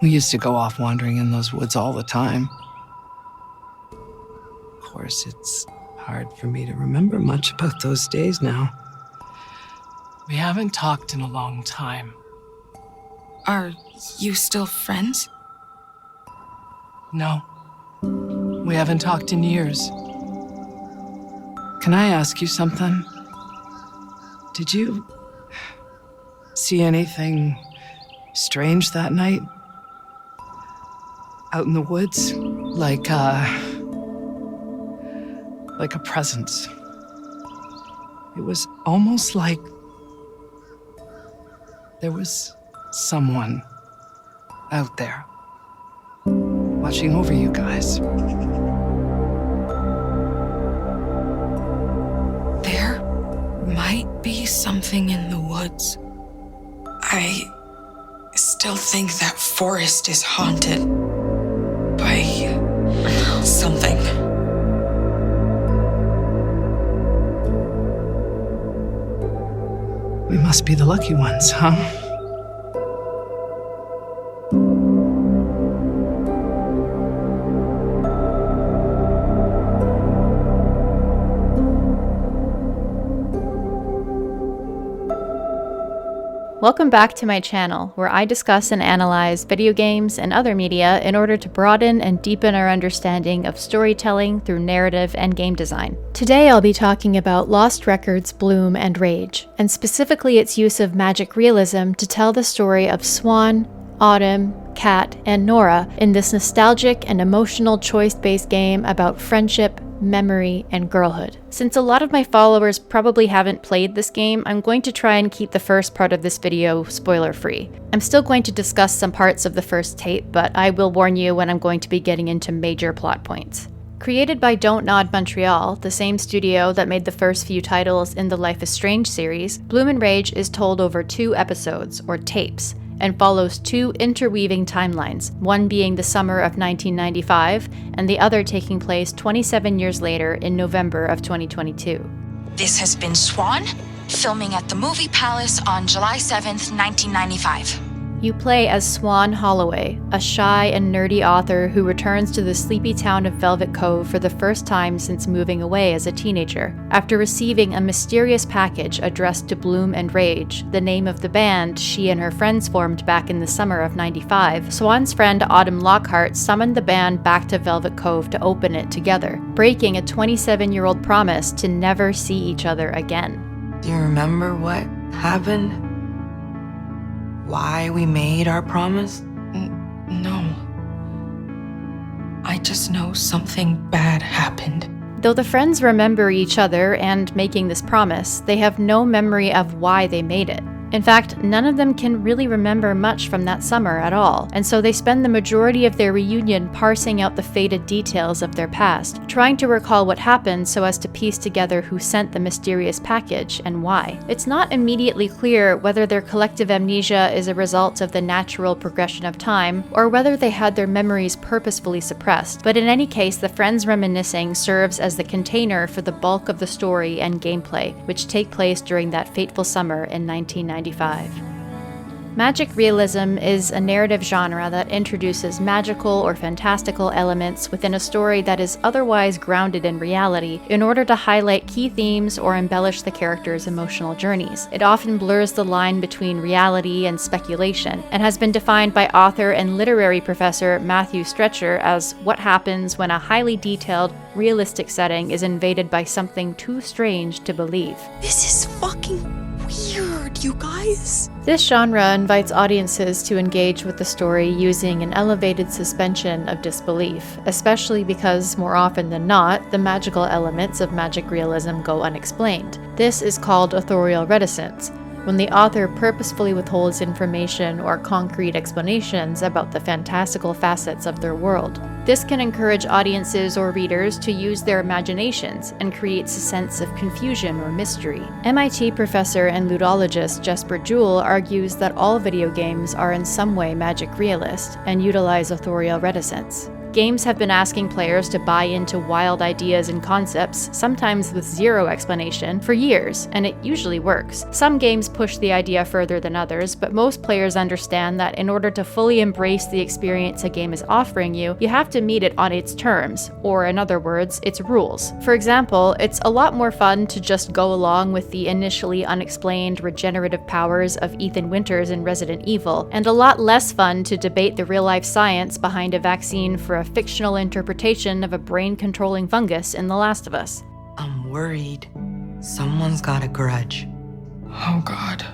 We used to go off wandering in those woods all the time. Of course, it's hard for me to remember much about those days now. We haven't talked in a long time. Are you still friends? No. We haven't talked in years. Can I ask you something? Did you see anything strange that night? Out in the woods? Like a presence. It was almost like there was someone out there watching over you guys. There might be something in the woods. I still think that forest is haunted by something. We must be the lucky ones, huh? Welcome back to my channel, where I discuss and analyze video games and other media in order to broaden and deepen our understanding of storytelling through narrative and game design. Today I'll be talking about Lost Records, Bloom, and Rage, and specifically its use of magic realism to tell the story of Swan, Autumn, Kat, and Nora in this nostalgic and emotional choice-based game about friendship, memory, and girlhood. Since a lot of my followers probably haven't played this game, I'm going to try and keep the first part of this video spoiler-free. I'm still going to discuss some parts of the first tape, but I will warn you when I'm going to be getting into major plot points. Created by Don't Nod Montreal, the same studio that made the first few titles in the Life is Strange series, Bloom and Rage is told over 2 episodes, or tapes, and follows 2 interweaving timelines, one being the summer of 1995, and the other taking place 27 years later in November of 2022. This has been Swan, filming at the Movie Palace on July 7th, 1995. You play as Swan Holloway, a shy and nerdy author who returns to the sleepy town of Velvet Cove for the first time since moving away as a teenager. After receiving a mysterious package addressed to Bloom and Rage, the name of the band she and her friends formed back in the summer of '95, Swan's friend Autumn Lockhart summoned the band back to Velvet Cove to open it together, breaking a 27-year-old promise to never see each other again. Do you remember what happened? Why we made our promise? No. I just know something bad happened. Though the friends remember each other and making this promise, they have no memory of why they made it. In fact, none of them can really remember much from that summer at all, and so they spend the majority of their reunion parsing out the faded details of their past, trying to recall what happened so as to piece together who sent the mysterious package and why. It's not immediately clear whether their collective amnesia is a result of the natural progression of time, or whether they had their memories purposefully suppressed, but in any case, the friends reminiscing serves as the container for the bulk of the story and gameplay, which take place during that fateful summer in 1995. Magic realism is a narrative genre that introduces magical or fantastical elements within a story that is otherwise grounded in reality in order to highlight key themes or embellish the characters' emotional journeys. It often blurs the line between reality and speculation, and has been defined by author and literary professor Matthew Stretcher as what happens when a highly detailed, realistic setting is invaded by something too strange to believe. This is fucking weird, you guys. This genre invites audiences to engage with the story using an elevated suspension of disbelief, especially because, more often than not, the magical elements of magic realism go unexplained. This is called authorial reticence, when the author purposefully withholds information or concrete explanations about the fantastical facets of their world. This can encourage audiences or readers to use their imaginations and creates a sense of confusion or mystery. MIT professor and ludologist Jesper Juhl argues that all video games are in some way magic realist and utilize authorial reticence. Games have been asking players to buy into wild ideas and concepts, sometimes with zero explanation, for years, and it usually works. Some games push the idea further than others, but most players understand that in order to fully embrace the experience a game is offering you, you have to meet it on its terms, or in other words, its rules. For example, it's a lot more fun to just go along with the initially unexplained regenerative powers of Ethan Winters in Resident Evil, and a lot less fun to debate the real-life science behind a vaccine for a fictional interpretation of a brain-controlling fungus in The Last of Us. I'm worried. Someone's got a grudge. Oh God.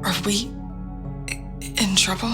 Are we in trouble?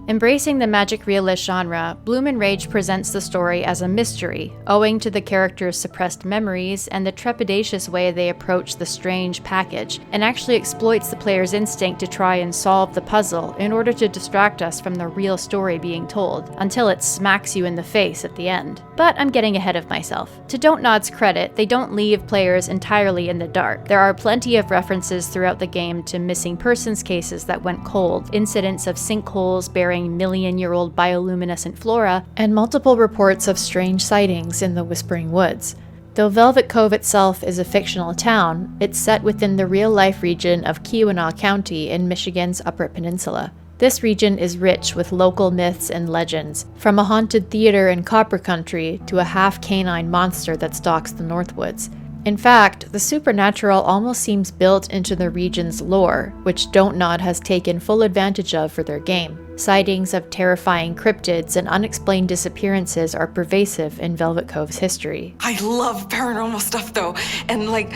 Embracing the magic realist genre, Bloom and Rage presents the story as a mystery, owing to the characters' suppressed memories and the trepidatious way they approach the strange package, and actually exploits the player's instinct to try and solve the puzzle in order to distract us from the real story being told, until it smacks you in the face at the end. But I'm getting ahead of myself. To Don't Nod's credit, they don't leave players entirely in the dark. There are plenty of references throughout the game to missing persons cases that went cold, incidents of sinkholes bearing million-year-old bioluminescent flora, and multiple reports of strange sightings in the Whispering Woods. Though Velvet Cove itself is a fictional town, it's set within the real-life region of Keweenaw County in Michigan's Upper Peninsula. This region is rich with local myths and legends, from a haunted theater in Copper Country to a half-canine monster that stalks the Northwoods. In fact, the supernatural almost seems built into the region's lore, which Don't Nod has taken full advantage of for their game. Sightings of terrifying cryptids and unexplained disappearances are pervasive in Velvet Cove's history. I love paranormal stuff though, and like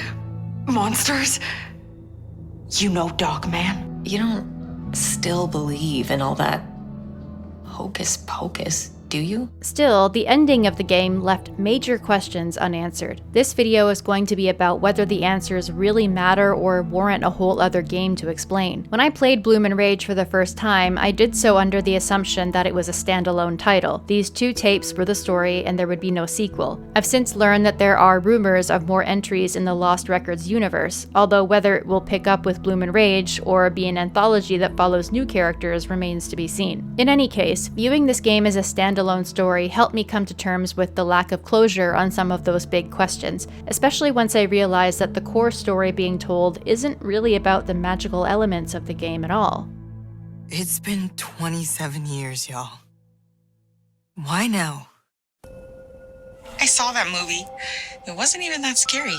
monsters. You know Dogman. You don't still believe in all that hocus pocus, do you? Still, the ending of the game left major questions unanswered. This video is going to be about whether the answers really matter or warrant a whole other game to explain. When I played Bloom and Rage for the first time, I did so under the assumption that it was a standalone title. These 2 tapes were the story and there would be no sequel. I've since learned that there are rumors of more entries in the Lost Records universe, although whether it will pick up with Bloom and Rage or be an anthology that follows new characters remains to be seen. In any case, viewing this game as a standalone story helped me come to terms with the lack of closure on some of those big questions, especially once I realized that the core story being told isn't really about the magical elements of the game at all. It's been 27 years, y'all. Why now? I saw that movie. It wasn't even that scary.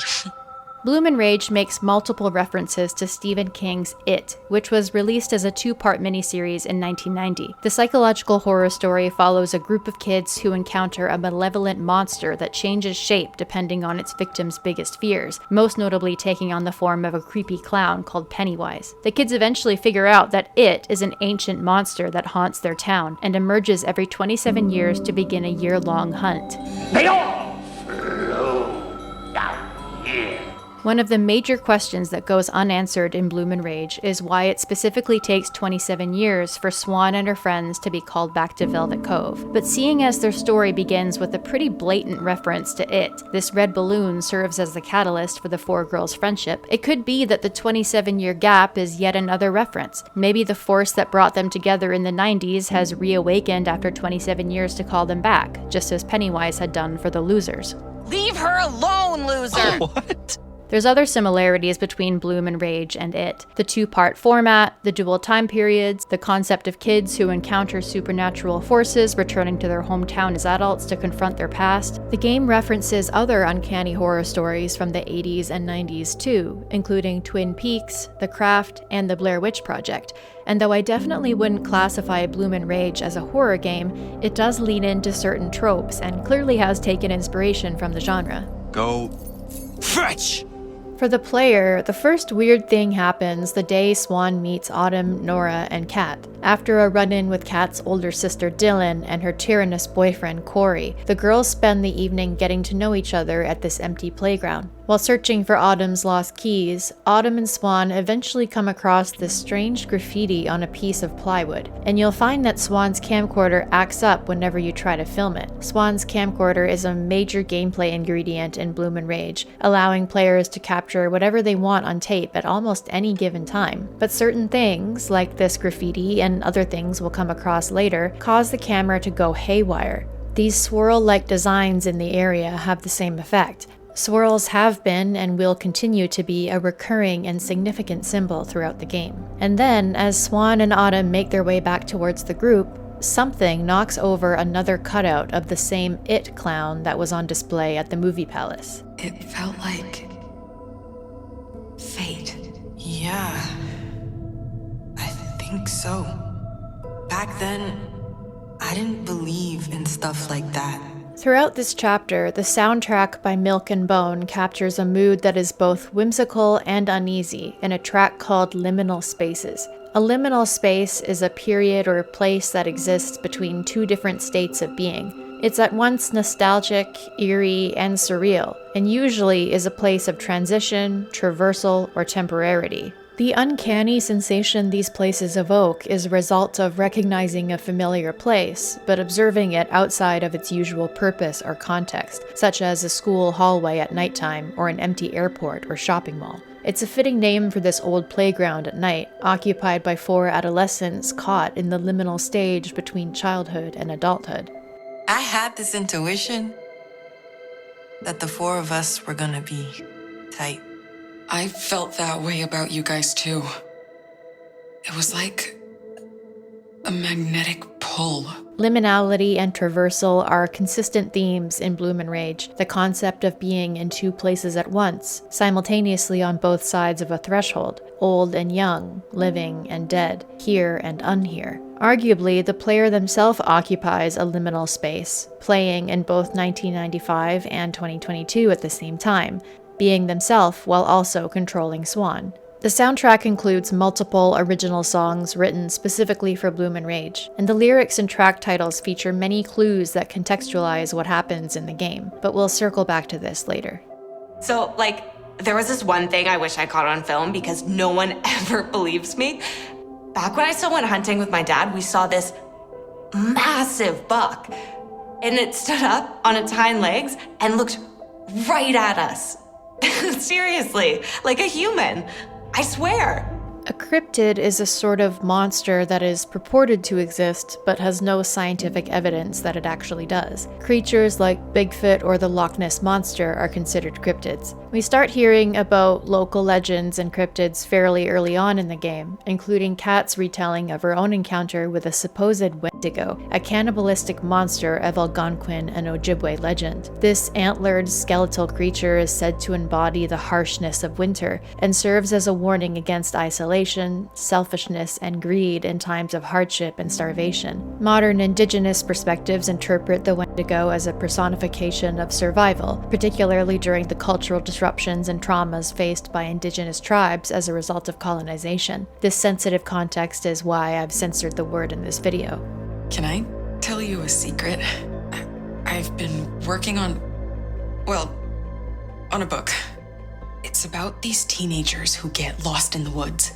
Bloom and Rage makes multiple references to Stephen King's It, which was released as a 2-part miniseries in 1990. The psychological horror story follows a group of kids who encounter a malevolent monster that changes shape depending on its victim's biggest fears, most notably taking on the form of a creepy clown called Pennywise. The kids eventually figure out that It is an ancient monster that haunts their town and emerges every 27 years to begin a year-long hunt. They all flow down here. One of the major questions that goes unanswered in Bloom and Rage is why it specifically takes 27 years for Swan and her friends to be called back to Velvet Cove. But seeing as their story begins with a pretty blatant reference to It, this red balloon serves as the catalyst for the 4 girls' friendship, it could be that the 27-year gap is yet another reference. Maybe the force that brought them together in the 90s has reawakened after 27 years to call them back, just as Pennywise had done for the losers. Leave her alone, loser! What? There's other similarities between Bloom and Rage and It. The 2-part format, the dual time periods, the concept of kids who encounter supernatural forces returning to their hometown as adults to confront their past. The game references other uncanny horror stories from the 80s and 90s too, including Twin Peaks, The Craft, and the Blair Witch Project. And though I definitely wouldn't classify Bloom and Rage as a horror game, it does lean into certain tropes and clearly has taken inspiration from the genre. Go fetch! For the player, the first weird thing happens the day Swan meets Autumn, Nora, and Kat. After a run-in with Kat's older sister Dylan and her tyrannous boyfriend Corey, the girls spend the evening getting to know each other at this empty playground. While searching for Autumn's lost keys, Autumn and Swan eventually come across this strange graffiti on a piece of plywood, and you'll find that Swan's camcorder acts up whenever you try to film it. Swan's camcorder is a major gameplay ingredient in Bloom and Rage, allowing players to capture whatever they want on tape at almost any given time. But certain things, like this graffiti and other things we'll come across later, cause the camera to go haywire. These swirl-like designs in the area have the same effect. Swirls have been and will continue to be a recurring and significant symbol throughout the game. And then, as Swan and Autumn make their way back towards the group, something knocks over another cutout of the same It clown that was on display at the movie palace. It felt like fate. Yeah, I think so. Back then, I didn't believe in stuff like that. Throughout this chapter, the soundtrack by Milk and Bone captures a mood that is both whimsical and uneasy in a track called Liminal Spaces. A liminal space is a period or a place that exists between two different states of being. It's at once nostalgic, eerie, and surreal, and usually is a place of transition, traversal, or temporarity. The uncanny sensation these places evoke is a result of recognizing a familiar place, but observing it outside of its usual purpose or context, such as a school hallway at nighttime or an empty airport or shopping mall. It's a fitting name for this old playground at night, occupied by 4 adolescents caught in the liminal stage between childhood and adulthood. I had this intuition that the 4 of us were gonna be tight. I felt that way about you guys too. It was like a magnetic pull. Liminality and traversal are consistent themes in Bloom and Rage, the concept of being in 2 places at once, simultaneously on both sides of a threshold, old and young, living and dead, here and unhere. Arguably, the player themselves occupies a liminal space, playing in both 1995 and 2022 at the same time, being themselves while also controlling Swan. The soundtrack includes multiple original songs written specifically for Bloom and Rage, and the lyrics and track titles feature many clues that contextualize what happens in the game, but we'll circle back to this later. So, there was this one thing I wish I caught on film because no one ever believes me. Back when I still went hunting with my dad, we saw this massive buck, and it stood up on its hind legs and looked right at us. Seriously, like a human. I swear. A cryptid is a sort of monster that is purported to exist, but has no scientific evidence that it actually does. Creatures like Bigfoot or the Loch Ness Monster are considered cryptids. We start hearing about local legends and cryptids fairly early on in the game, including Kat's retelling of her own encounter with a supposed Wendigo, a cannibalistic monster of Algonquin and Ojibwe legend. This antlered, skeletal creature is said to embody the harshness of winter, and serves as a warning against isolation, selfishness, and greed in times of hardship and starvation. Modern indigenous perspectives interpret the Wendigo as a personification of survival, particularly during the cultural disruptions and traumas faced by indigenous tribes as a result of colonization. This sensitive context is why I've censored the word in this video. Can I tell you a secret? I've been working on a book. It's about these teenagers who get lost in the woods,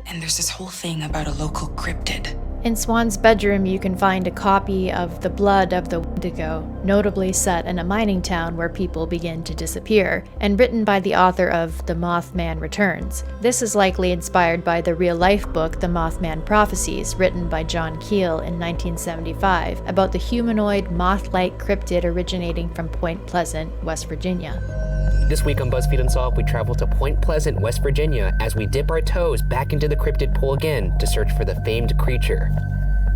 and there's this whole thing about a local cryptid. In Swan's bedroom, you can find a copy of The Blood of the Wendigo, notably set in a mining town where people begin to disappear, and written by the author of The Mothman Returns. This is likely inspired by the real-life book The Mothman Prophecies, written by John Keel in 1975, about the humanoid, moth-like cryptid originating from Point Pleasant, West Virginia. This week on Buzzfeed Unsolved, we travel to Point Pleasant, West Virginia, as we dip our toes back into the cryptid pool again to search for the famed creature,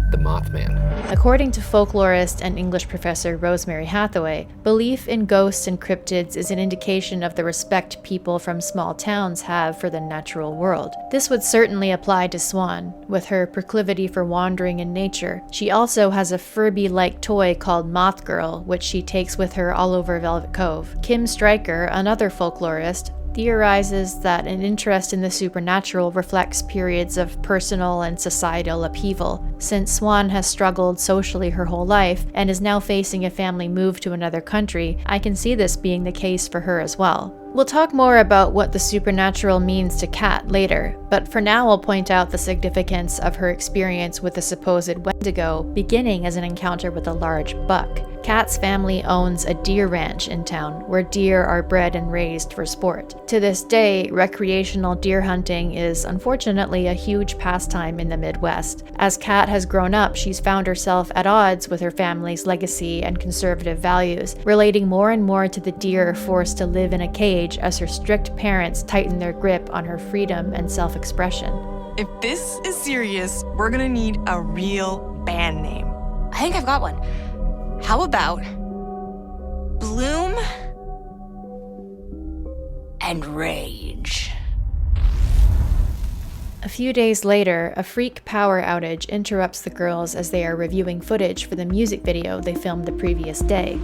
the Mothman. According to folklorist and English professor Rosemary Hathaway, belief in ghosts and cryptids is an indication of the respect people from small towns have for the natural world. This would certainly apply to Swan. With her proclivity for wandering in nature, she also has a Furby-like toy called Moth Girl, which she takes with her all over Velvet Cove. Kim Stryker, another folklorist, theorizes that an interest in the supernatural reflects periods of personal and societal upheaval. Since Swan has struggled socially her whole life and is now facing a family move to another country, I can see this being the case for her as well. We'll talk more about what the supernatural means to Kat later, but for now I'll point out the significance of her experience with the supposed Wendigo, beginning as an encounter with a large buck. Kat's family owns a deer ranch in town, where deer are bred and raised for sport. To this day, recreational deer hunting is unfortunately a huge pastime in the Midwest. As Kat has grown up, she's found herself at odds with her family's legacy and conservative values, relating more and more to the deer forced to live in a cage as her strict parents tighten their grip on her freedom and self-expression. If this is serious, we're gonna need a real band name. I think I've got one. How about Bloom and Rage? A few days later, a freak power outage interrupts the girls as they are reviewing footage for the music video they filmed the previous day.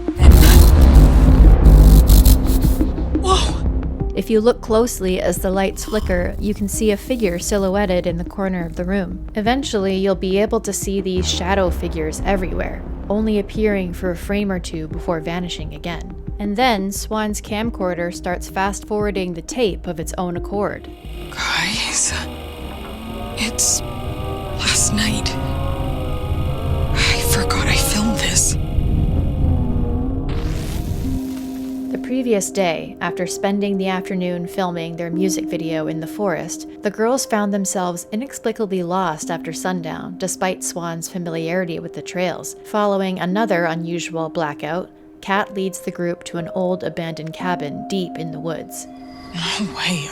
Whoa! If you look closely as the lights flicker, you can see a figure silhouetted in the corner of the room. Eventually, you'll be able to see these shadow figures everywhere, only appearing for a frame or two before vanishing again. And then, Swan's camcorder starts fast-forwarding the tape of its own accord. Guys, it's last night. I forgot I filmed this. The previous day, after spending the afternoon filming their music video in the forest, the girls found themselves inexplicably lost after sundown, despite Swan's familiarity with the trails. Following another unusual blackout, Kat leads the group to an old abandoned cabin deep in the woods. No way,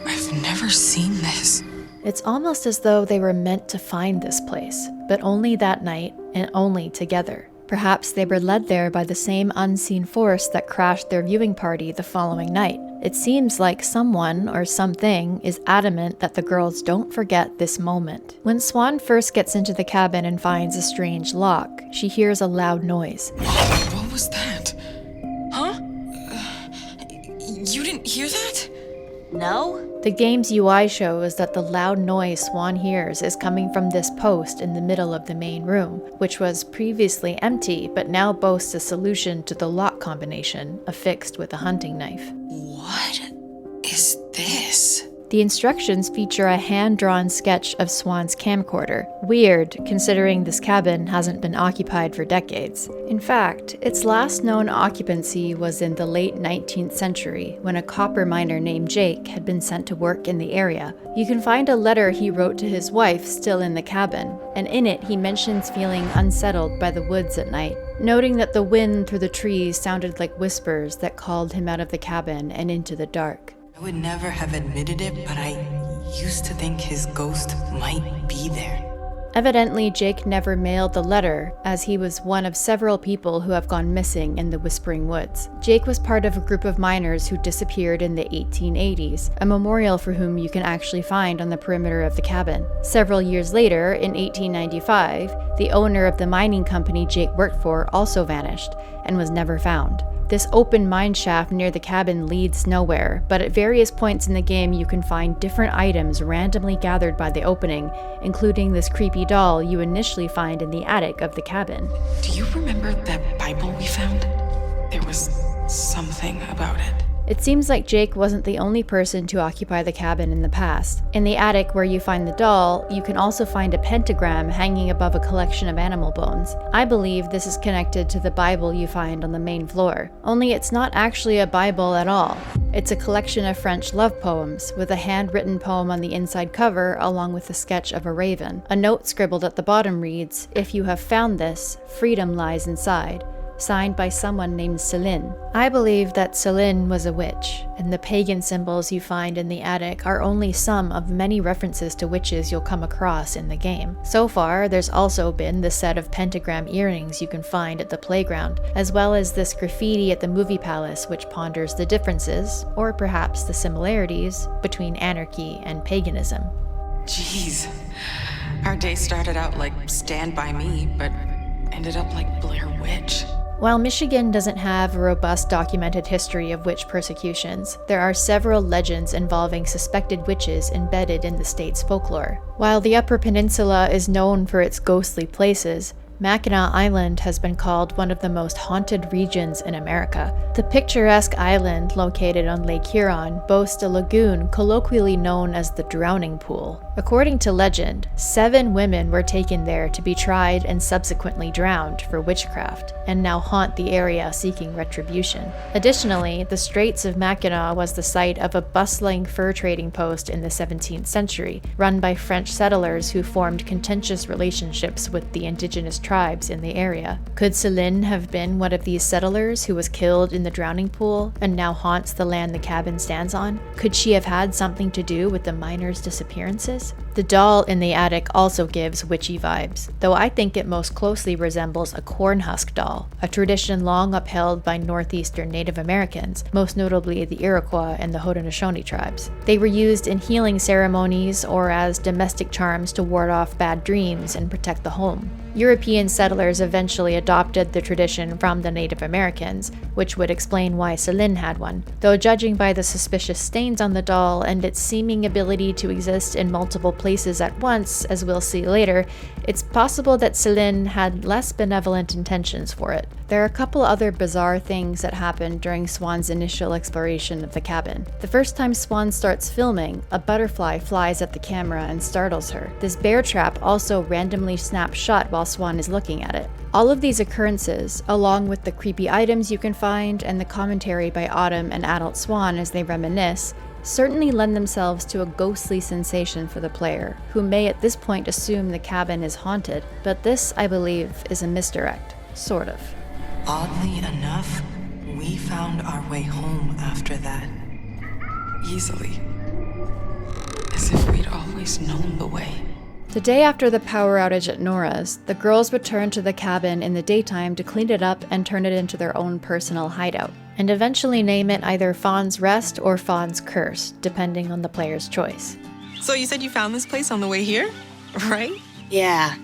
I've never seen this. It's almost as though they were meant to find this place, but only that night and only together. Perhaps they were led there by the same unseen force that crashed their viewing party the following night. It seems like someone or something is adamant that the girls don't forget this moment. When Swan first gets into the cabin and finds a strange lock, she hears a loud noise. What was that? Huh? You didn't hear that? No? The game's UI shows that the loud noise Swan hears is coming from this post in the middle of the main room, which was previously empty but now boasts a solution to the lock combination, affixed with a hunting knife. What is this? The instructions feature a hand-drawn sketch of Swan's camcorder. Weird, considering this cabin hasn't been occupied for decades. In fact, its last known occupancy was in the late 19th century, when a copper miner named Jake had been sent to work in the area. You can find a letter he wrote to his wife still in the cabin, and in it he mentions feeling unsettled by the woods at night, noting that the wind through the trees sounded like whispers that called him out of the cabin and into the dark. I would never have admitted it, but I used to think his ghost might be there. Evidently, Jake never mailed the letter, as he was one of several people who have gone missing in the Whispering Woods. Jake was part of a group of miners who disappeared in the 1880s, a memorial for whom you can actually find on the perimeter of the cabin. Several years later, in 1895, the owner of the mining company Jake worked for also vanished and was never found. This open mine shaft near the cabin leads nowhere, but at various points in the game you can find different items randomly gathered by the opening, including this creepy doll you initially find in the attic of the cabin. Do you remember that Bible we found? There was something about it. It seems like Jake wasn't the only person to occupy the cabin in the past. In the attic where you find the doll, you can also find a pentagram hanging above a collection of animal bones. I believe this is connected to the Bible you find on the main floor. Only it's not actually a Bible at all. It's a collection of French love poems, with a handwritten poem on the inside cover along with a sketch of a raven. A note scribbled at the bottom reads, "If you have found this, freedom lies inside." Signed by someone named Celine. I believe that Celine was a witch, and the pagan symbols you find in the attic are only some of many references to witches you'll come across in the game. So far, there's also been the set of pentagram earrings you can find at the playground, as well as this graffiti at the movie palace which ponders the differences, or perhaps the similarities, between anarchy and paganism. Jeez. Our day started out like Stand By Me, but ended up like Blair Witch. While Michigan doesn't have a robust documented history of witch persecutions, there are several legends involving suspected witches embedded in the state's folklore. While the Upper Peninsula is known for its ghostly places, Mackinac Island has been called one of the most haunted regions in America. The picturesque island, located on Lake Huron, boasts a lagoon colloquially known as the Drowning Pool. According to legend, 7 women were taken there to be tried and subsequently drowned for witchcraft, and now haunt the area seeking retribution. Additionally, the Straits of Mackinac was the site of a bustling fur trading post in the 17th century, run by French settlers who formed contentious relationships with the indigenous tribes in the area. Could Céline have been one of these settlers who was killed in the Drowning Pool and now haunts the land the cabin stands on? Could she have had something to do with the miners' disappearances? The doll in the attic also gives witchy vibes, though I think it most closely resembles a corn husk doll, a tradition long upheld by northeastern Native Americans, most notably the Iroquois and the Haudenosaunee tribes. They were used in healing ceremonies or as domestic charms to ward off bad dreams and protect the home. European settlers eventually adopted the tradition from the Native Americans, which would explain why Céline had one, though judging by the suspicious stains on the doll and its seeming ability to exist in multiple places at once, as we'll see later, it's possible that Céline had less benevolent intentions for it. There are a couple other bizarre things that happened during Swan's initial exploration of the cabin. The first time Swan starts filming, a butterfly flies at the camera and startles her. This bear trap also randomly snaps shut while Swan is looking at it. All of these occurrences, along with the creepy items you can find and the commentary by Autumn and Adult Swan as they reminisce, certainly lend themselves to a ghostly sensation for the player, who may at this point assume the cabin is haunted, but this, I believe, is a misdirect. Sort of. Oddly enough, we found our way home after that. Easily. As if we'd always known the way. The day after the power outage at Nora's, the girls returned to the cabin in the daytime to clean it up and turn it into their own personal hideout, and eventually name it either Fawn's Rest or Fawn's Curse, depending on the player's choice. So you said you found this place on the way here, right? Yeah.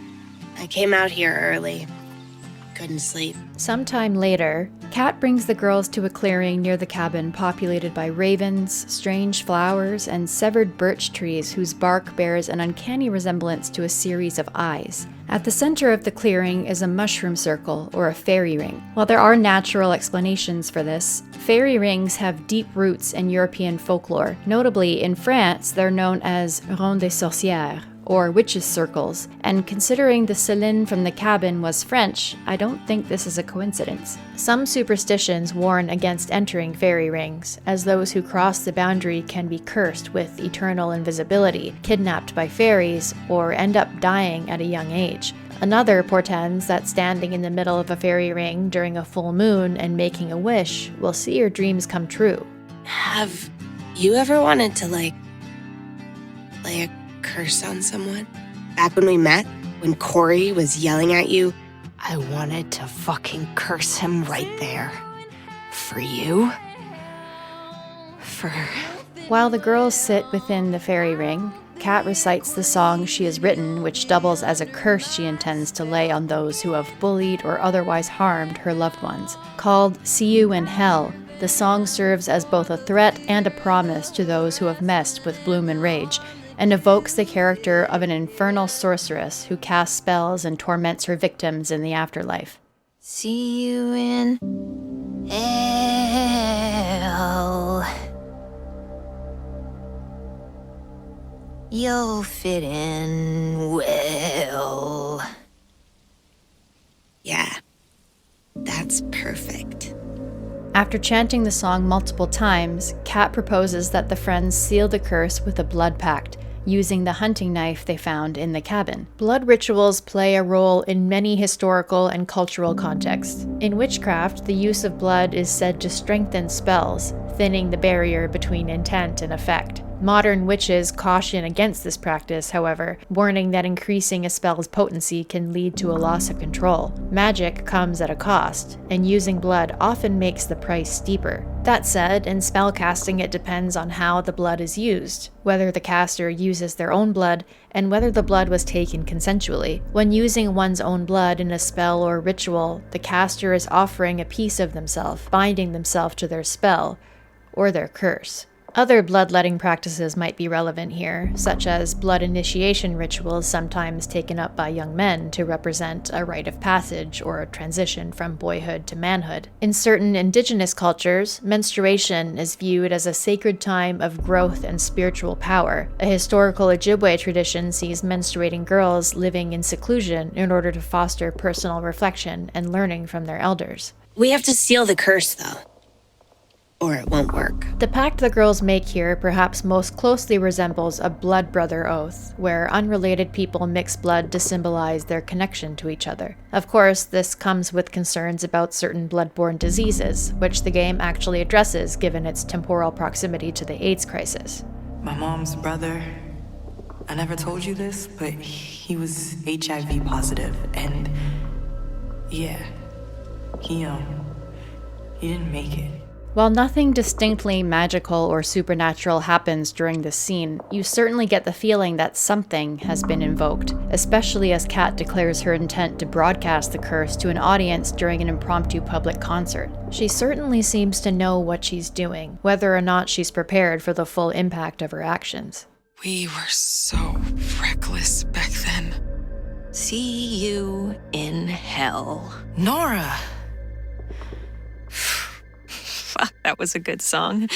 I came out here early. Couldn't sleep. Sometime later, Kat brings the girls to a clearing near the cabin populated by ravens, strange flowers, and severed birch trees whose bark bears an uncanny resemblance to a series of eyes. At the center of the clearing is a mushroom circle, or a fairy ring. While there are natural explanations for this, fairy rings have deep roots in European folklore. Notably, in France, they're known as ronds des sorcières, or witches' circles, and considering the Céline from the cabin was French, I don't think this is a coincidence. Some superstitions warn against entering fairy rings, as those who cross the boundary can be cursed with eternal invisibility, kidnapped by fairies, or end up dying at a young age. Another portends that standing in the middle of a fairy ring during a full moon and making a wish will see your dreams come true. Have you ever wanted to, lay a curse on someone? Back when we met, when Corey was yelling at you, I wanted to fucking curse him right there. For you? While the girls sit within the fairy ring, Kat recites the song she has written, which doubles as a curse she intends to lay on those who have bullied or otherwise harmed her loved ones. Called See You in Hell, the song serves as both a threat and a promise to those who have messed with Bloom and Rage, and evokes the character of an infernal sorceress who casts spells and torments her victims in the afterlife. See you in hell. You'll fit in well. Yeah, that's perfect. After chanting the song multiple times, Kat proposes that the friends seal the curse with a blood pact, using the hunting knife they found in the cabin. Blood rituals play a role in many historical and cultural contexts. In witchcraft, the use of blood is said to strengthen spells, thinning the barrier between intent and effect. Modern witches caution against this practice, however, warning that increasing a spell's potency can lead to a loss of control. Magic comes at a cost, and using blood often makes the price steeper. That said, in spellcasting it depends on how the blood is used, whether the caster uses their own blood, and whether the blood was taken consensually. When using one's own blood in a spell or ritual, the caster is offering a piece of themselves, binding themselves to their spell, or their curse. Other bloodletting practices might be relevant here, such as blood initiation rituals sometimes taken up by young men to represent a rite of passage or a transition from boyhood to manhood. In certain indigenous cultures, menstruation is viewed as a sacred time of growth and spiritual power. A historical Ojibwe tradition sees menstruating girls living in seclusion in order to foster personal reflection and learning from their elders. We have to seal the curse, though, or it won't work. The pact the girls make here perhaps most closely resembles a blood brother oath, where unrelated people mix blood to symbolize their connection to each other. Of course, this comes with concerns about certain blood-borne diseases, which the game actually addresses given its temporal proximity to the AIDS crisis. My mom's brother, I never told you this, but he was HIV positive, and yeah, he didn't make it. While nothing distinctly magical or supernatural happens during this scene, you certainly get the feeling that something has been invoked, especially as Kat declares her intent to broadcast the curse to an audience during an impromptu public concert. She certainly seems to know what she's doing, whether or not she's prepared for the full impact of her actions. We were so reckless back then. See you in hell. Nora! Fuck, that was a good song.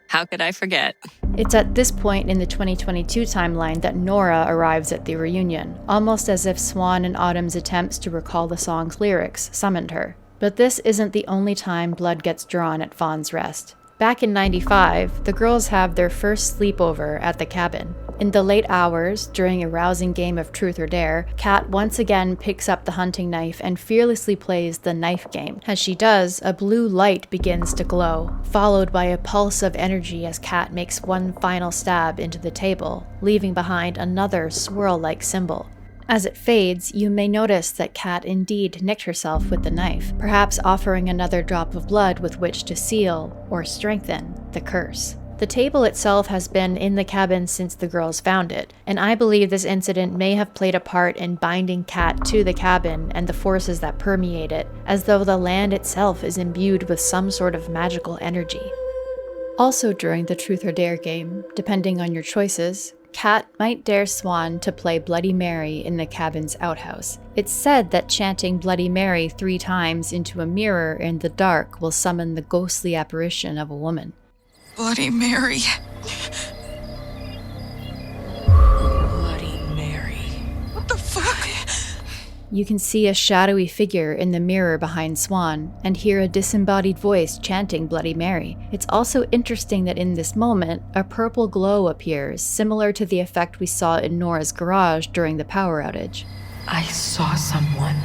How could I forget? It's at this point in the 2022 timeline that Nora arrives at the reunion, almost as if Swan and Autumn's attempts to recall the song's lyrics summoned her. But this isn't the only time blood gets drawn at Fawn's Rest. Back in '95, the girls have their first sleepover at the cabin. In the late hours, during a rousing game of Truth or Dare, Kat once again picks up the hunting knife and fearlessly plays the knife game. As she does, a blue light begins to glow, followed by a pulse of energy as Kat makes one final stab into the table, leaving behind another swirl-like symbol. As it fades, you may notice that Kat indeed nicked herself with the knife, perhaps offering another drop of blood with which to seal, or strengthen, the curse. The table itself has been in the cabin since the girls found it, and I believe this incident may have played a part in binding Kat to the cabin and the forces that permeate it, as though the land itself is imbued with some sort of magical energy. Also during the Truth or Dare game, depending on your choices, Kat might dare Swan to play Bloody Mary in the cabin's outhouse. It's said that chanting Bloody Mary 3 times into a mirror in the dark will summon the ghostly apparition of a woman. Bloody Mary. Bloody Mary. What the fuck? You can see a shadowy figure in the mirror behind Swan, and hear a disembodied voice chanting Bloody Mary. It's also interesting that in this moment, a purple glow appears, similar to the effect we saw in Nora's garage during the power outage. I saw someone.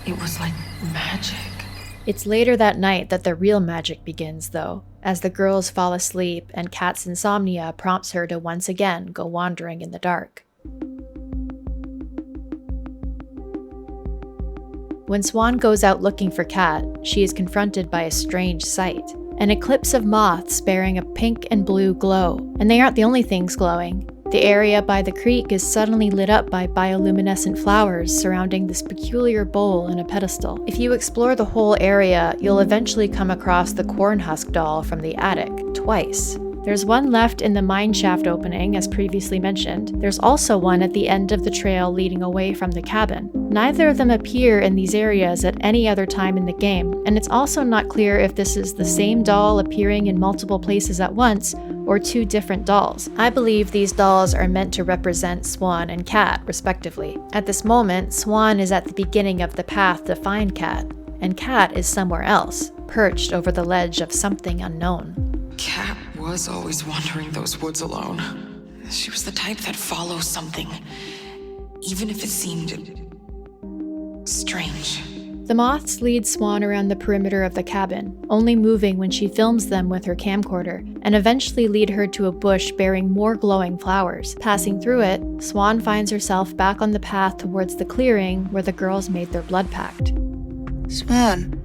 It was like magic. It's later that night that the real magic begins, though, as the girls fall asleep and Kat's insomnia prompts her to once again go wandering in the dark. When Swan goes out looking for Kat, she is confronted by a strange sight. An eclipse of moths bearing a pink and blue glow. And they aren't the only things glowing. The area by the creek is suddenly lit up by bioluminescent flowers surrounding this peculiar bowl and a pedestal. If you explore the whole area, you'll eventually come across the corn husk doll from the attic, twice. There's one left in the mine shaft opening, as previously mentioned. There's also one at the end of the trail leading away from the cabin. Neither of them appear in these areas at any other time in the game, and it's also not clear if this is the same doll appearing in multiple places at once, or 2 different dolls. I believe these dolls are meant to represent Swan and Kat, respectively. At this moment, Swan is at the beginning of the path to find Kat, and Kat is somewhere else, perched over the ledge of something unknown. Kat was always wandering those woods alone. She was the type that follows something, even if it seemed strange. The moths lead Swan around the perimeter of the cabin, only moving when she films them with her camcorder, and eventually lead her to a bush bearing more glowing flowers. Passing through it, Swan finds herself back on the path towards the clearing where the girls made their blood pact. Swan.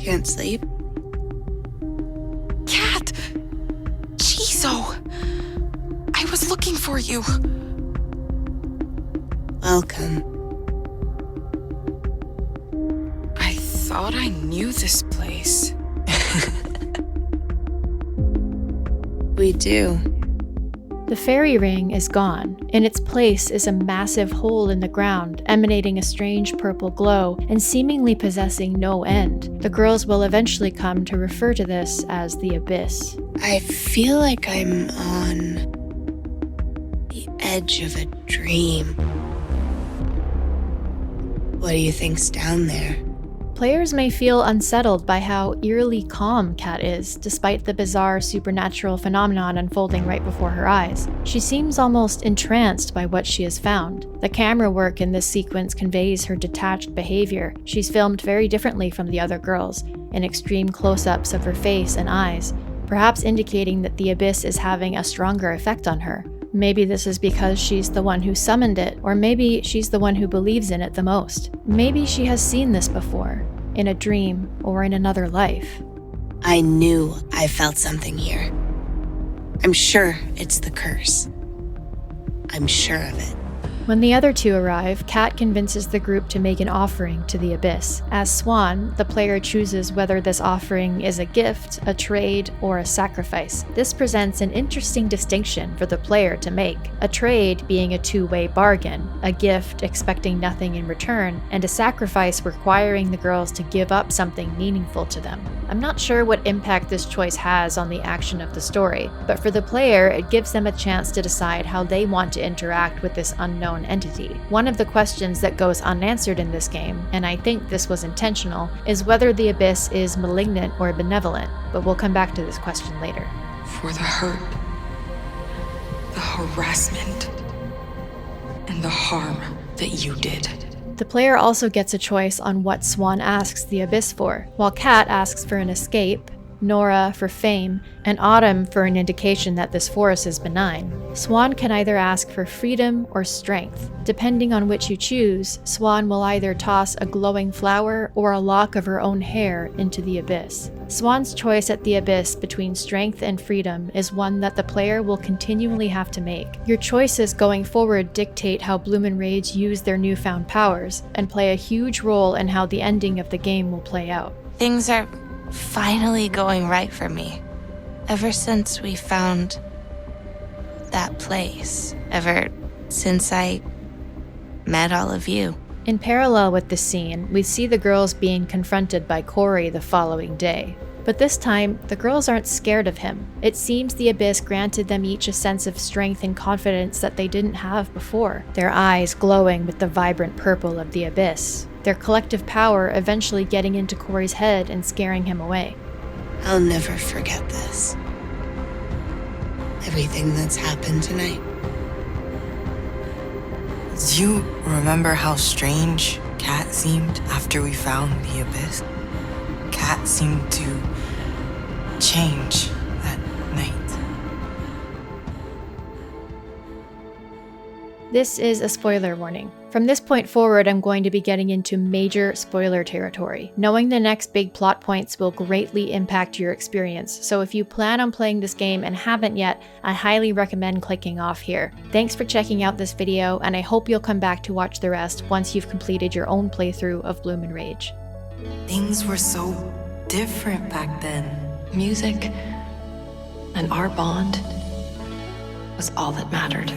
Can't sleep? Cat! Chiso! I was looking for you. Welcome. I thought I knew this place. We do. The fairy ring is gone. In its place is a massive hole in the ground, emanating a strange purple glow and seemingly possessing no end. The girls will eventually come to refer to this as the Abyss. I feel like I'm on the edge of a dream. What do you think's down there? Players may feel unsettled by how eerily calm Cat is, despite the bizarre supernatural phenomenon unfolding right before her eyes. She seems almost entranced by what she has found. The camera work in this sequence conveys her detached behavior. She's filmed very differently from the other girls, in extreme close-ups of her face and eyes, perhaps indicating that the Abyss is having a stronger effect on her. Maybe this is because she's the one who summoned it, or maybe she's the one who believes in it the most. Maybe she has seen this before, in a dream or in another life. I knew I felt something here. I'm sure it's the curse. I'm sure of it. When the other two arrive, Cat convinces the group to make an offering to the Abyss. As Swan, the player chooses whether this offering is a gift, a trade, or a sacrifice. This presents an interesting distinction for the player to make. A trade being a two-way bargain, a gift expecting nothing in return, and a sacrifice requiring the girls to give up something meaningful to them. I'm not sure what impact this choice has on the action of the story, but for the player, it gives them a chance to decide how they want to interact with this unknown entity. One of the questions that goes unanswered in this game, and I think this was intentional, is whether the Abyss is malignant or benevolent, but we'll come back to this question later. For the hurt, the harassment, and the harm that you did. The player also gets a choice on what Swan asks the Abyss for. While Cat asks for an escape, Nora for fame, and Autumn for an indication that this forest is benign, Swan can either ask for freedom or strength. Depending on which you choose, Swan will either toss a glowing flower or a lock of her own hair into the Abyss. Swan's choice at the Abyss between strength and freedom is one that the player will continually have to make. Your choices going forward dictate how Bloom and Rage use their newfound powers, and play a huge role in how the ending of the game will play out. Things are finally going right for me. Ever since we found that place. Ever since I met all of you. In parallel with this scene, we see the girls being confronted by Corey the following day. But this time, the girls aren't scared of him. It seems the Abyss granted them each a sense of strength and confidence that they didn't have before, their eyes glowing with the vibrant purple of the Abyss, their collective power eventually getting into Corey's head and scaring him away. I'll never forget this. Everything that's happened tonight. Do you remember how strange Cat seemed after we found the Abyss? Cat seemed to change that night. This is a spoiler warning. From this point forward, I'm going to be getting into major spoiler territory. Knowing the next big plot points will greatly impact your experience, so if you plan on playing this game and haven't yet, I highly recommend clicking off here. Thanks for checking out this video, and I hope you'll come back to watch the rest once you've completed your own playthrough of Bloom and Rage. Things were so different back then. Music and our bond was all that mattered.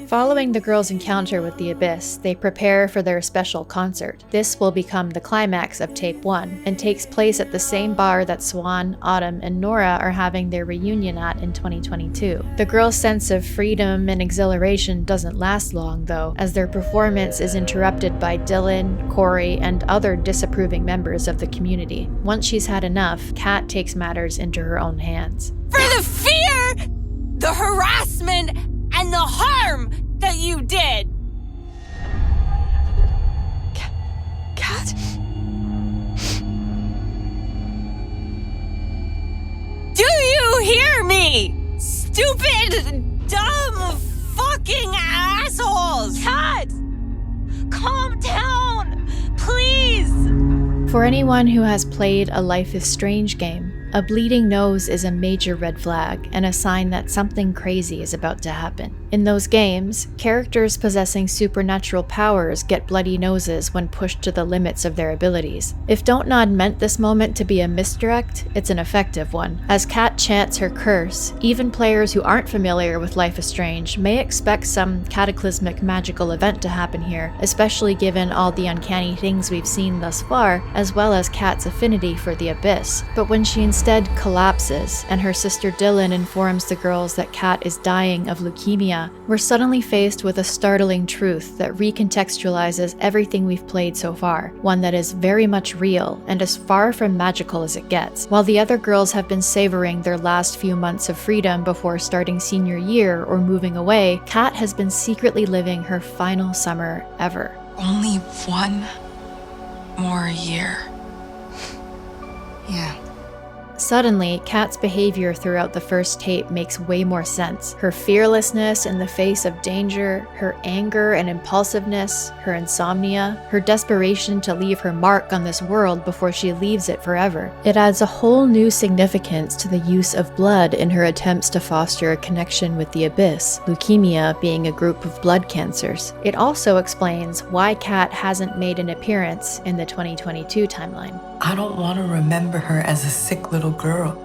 Following the girls' encounter with the Abyss, they prepare for their special concert. This will become the climax of Tape 1, and takes place at the same bar that Swan, Autumn, and Nora are having their reunion at in 2022. The girls' sense of freedom and exhilaration doesn't last long, though, as their performance is interrupted by Dylan, Corey, and other disapproving members of the community. Once she's had enough, Kat takes matters into her own hands. For the fear, the harassment, and the harm that you did! Cat? Do you hear me? Stupid, dumb, fucking assholes! Cat! Calm down! Please! For anyone who has played a Life is Strange game, a bleeding nose is a major red flag and a sign that something crazy is about to happen. In those games, characters possessing supernatural powers get bloody noses when pushed to the limits of their abilities. If Don't Nod meant this moment to be a misdirect, it's an effective one. As Kat chants her curse, even players who aren't familiar with Life is Strange may expect some cataclysmic magical event to happen here, especially given all the uncanny things we've seen thus far, as well as Kat's affinity for the Abyss. But when she instead collapses, and her sister Dylan informs the girls that Kat is dying of leukemia, we're suddenly faced with a startling truth that recontextualizes everything we've played so far, one that is very much real and as far from magical as it gets. While the other girls have been savoring their last few months of freedom before starting senior year or moving away, Kat has been secretly living her final summer ever. Only one more year. Yeah. Suddenly, Kat's behavior throughout the first tape makes way more sense. Her fearlessness in the face of danger, her anger and impulsiveness, her insomnia, her desperation to leave her mark on this world before she leaves it forever. It adds a whole new significance to the use of blood in her attempts to foster a connection with the Abyss, leukemia being a group of blood cancers. It also explains why Kat hasn't made an appearance in the 2022 timeline. I don't want to remember her as a sick little girl.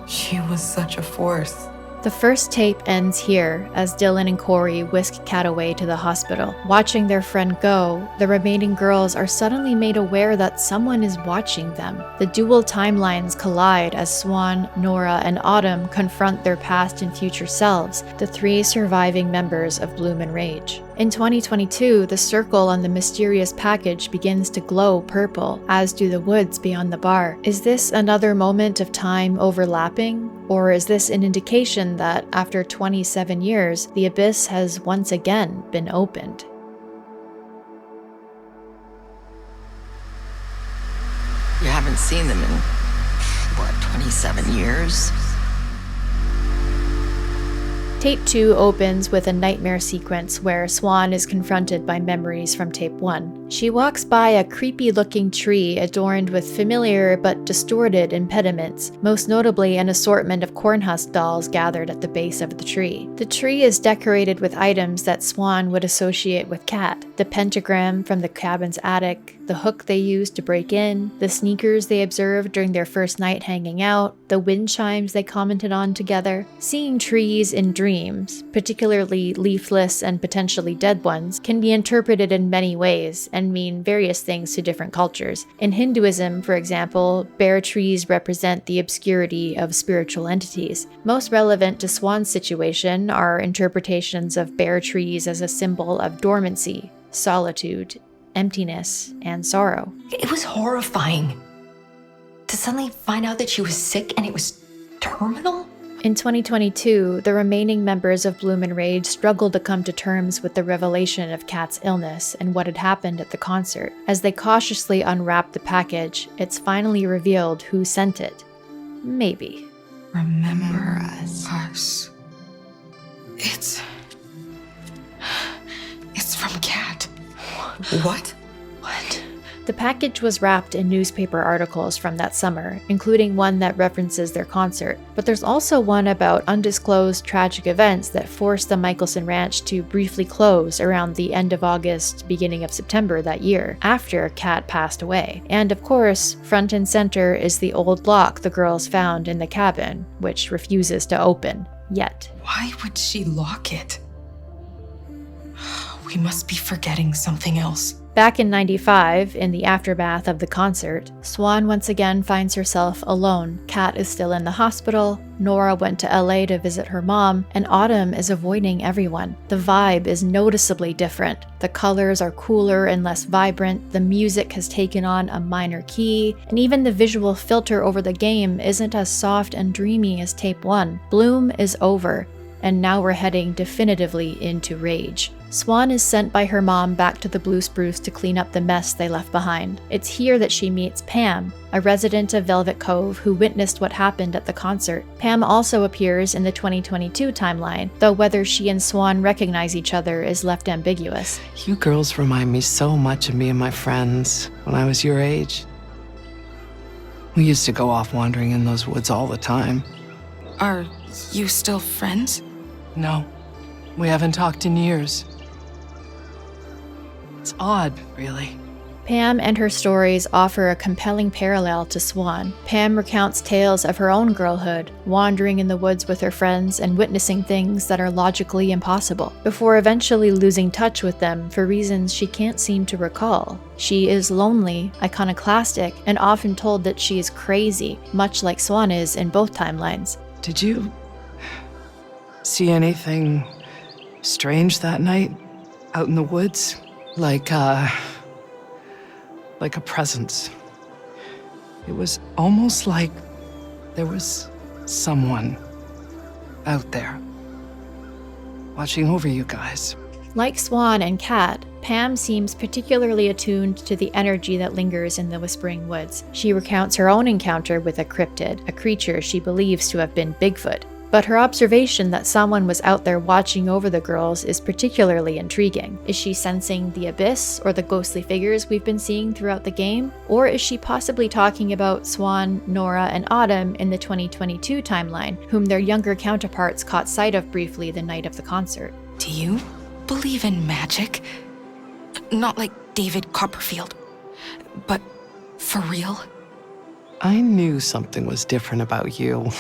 She was such a force. The first tape ends here as Dylan and Corey whisk Kat away to the hospital. Watching their friend go, the remaining girls are suddenly made aware that someone is watching them. The dual timelines collide as Swan, Nora, and Autumn confront their past and future selves, the three surviving members of Bloom and Rage. In 2022, the circle on the mysterious package begins to glow purple, as do the woods beyond the bar. Is this another moment of time overlapping? Or is this an indication that after 27 years, the Abyss has once again been opened? You haven't seen them in, 27 years? Tape 2 opens with a nightmare sequence where Swan is confronted by memories from Tape 1. She walks by a creepy-looking tree adorned with familiar but distorted impediments, most notably an assortment of cornhusk dolls gathered at the base of the tree. The tree is decorated with items that Swan would associate with Kat: the pentagram from the cabin's attic, the hook they used to break in, the sneakers they observed during their first night hanging out, the wind chimes they commented on together. Seeing trees in dreams, particularly leafless and potentially dead ones, can be interpreted in many ways and mean various things to different cultures. In Hinduism, for example, bare trees represent the obscurity of spiritual entities. Most relevant to Swan's situation are interpretations of bare trees as a symbol of dormancy, solitude, emptiness, and sorrow. It was horrifying to suddenly find out that she was sick and it was terminal. In 2022, the remaining members of Bloom and Rage struggled to come to terms with the revelation of Kat's illness and what had happened at the concert. As they cautiously unwrap the package, it's finally revealed who sent it. Maybe. Remember us. It's from Kat. What? What? The package was wrapped in newspaper articles from that summer, including one that references their concert. But there's also one about undisclosed tragic events that forced the Michelson Ranch to briefly close around the end of August, beginning of September that year, after Kat passed away. And of course, front and center is the old lock the girls found in the cabin, which refuses to open, yet. Why would she lock it? We must be forgetting something else. Back in '95, in the aftermath of the concert, Swan once again finds herself alone. Kat is still in the hospital, Nora went to LA to visit her mom, and Autumn is avoiding everyone. The vibe is noticeably different. The colors are cooler and less vibrant, the music has taken on a minor key, and even the visual filter over the game isn't as soft and dreamy as Tape 1. Bloom is over. and now we're heading definitively into rage. Swan is sent by her mom back to the Blue Spruce to clean up the mess they left behind. It's here that she meets Pam, a resident of Velvet Cove who witnessed what happened at the concert. Pam also appears in the 2022 timeline, though whether she and Swan recognize each other is left ambiguous. You girls remind me so much of me and my friends when I was your age. We used to go off wandering in those woods all the time. Are you still friends? No, we haven't talked in years. It's odd, really. Pam and her stories offer a compelling parallel to Swan. Pam recounts tales of her own girlhood, wandering in the woods with her friends and witnessing things that are logically impossible, before eventually losing touch with them for reasons she can't seem to recall. She is lonely, iconoclastic, and often told that she is crazy, much like Swan is in both timelines. Did you see anything strange that night out in the woods? Like a presence. It was almost like there was someone out there watching over you guys. Like Swan and Kat, Pam seems particularly attuned to the energy that lingers in the Whispering Woods. She recounts her own encounter with a cryptid, a creature she believes to have been Bigfoot. But her observation that someone was out there watching over the girls is particularly intriguing. Is she sensing the abyss or the ghostly figures we've been seeing throughout the game? Or is she possibly talking about Swan, Nora, and Autumn in the 2022 timeline, whom their younger counterparts caught sight of briefly the night of the concert? Do you believe in magic? Not like David Copperfield, but for real? I knew something was different about you.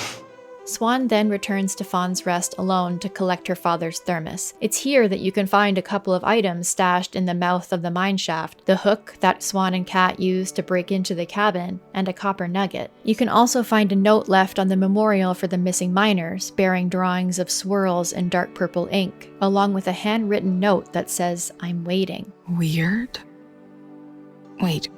Swan then returns to Fawn's Rest alone to collect her father's thermos. It's here that you can find a couple of items stashed in the mouth of the mine shaft, the hook that Swan and Kat used to break into the cabin, and a copper nugget. You can also find a note left on the memorial for the missing miners, bearing drawings of swirls in dark purple ink, along with a handwritten note that says, "I'm waiting." Weird. Wait,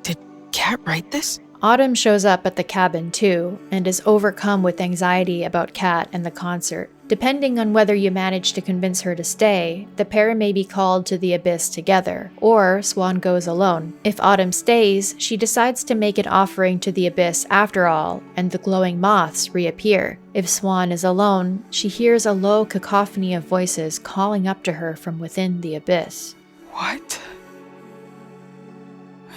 did Kat write this? Autumn shows up at the cabin too, and is overcome with anxiety about Kat and the concert. Depending on whether you manage to convince her to stay, the pair may be called to the abyss together, or Swan goes alone. If Autumn stays, she decides to make an offering to the abyss after all, and the glowing moths reappear. If Swan is alone, she hears a low cacophony of voices calling up to her from within the abyss. What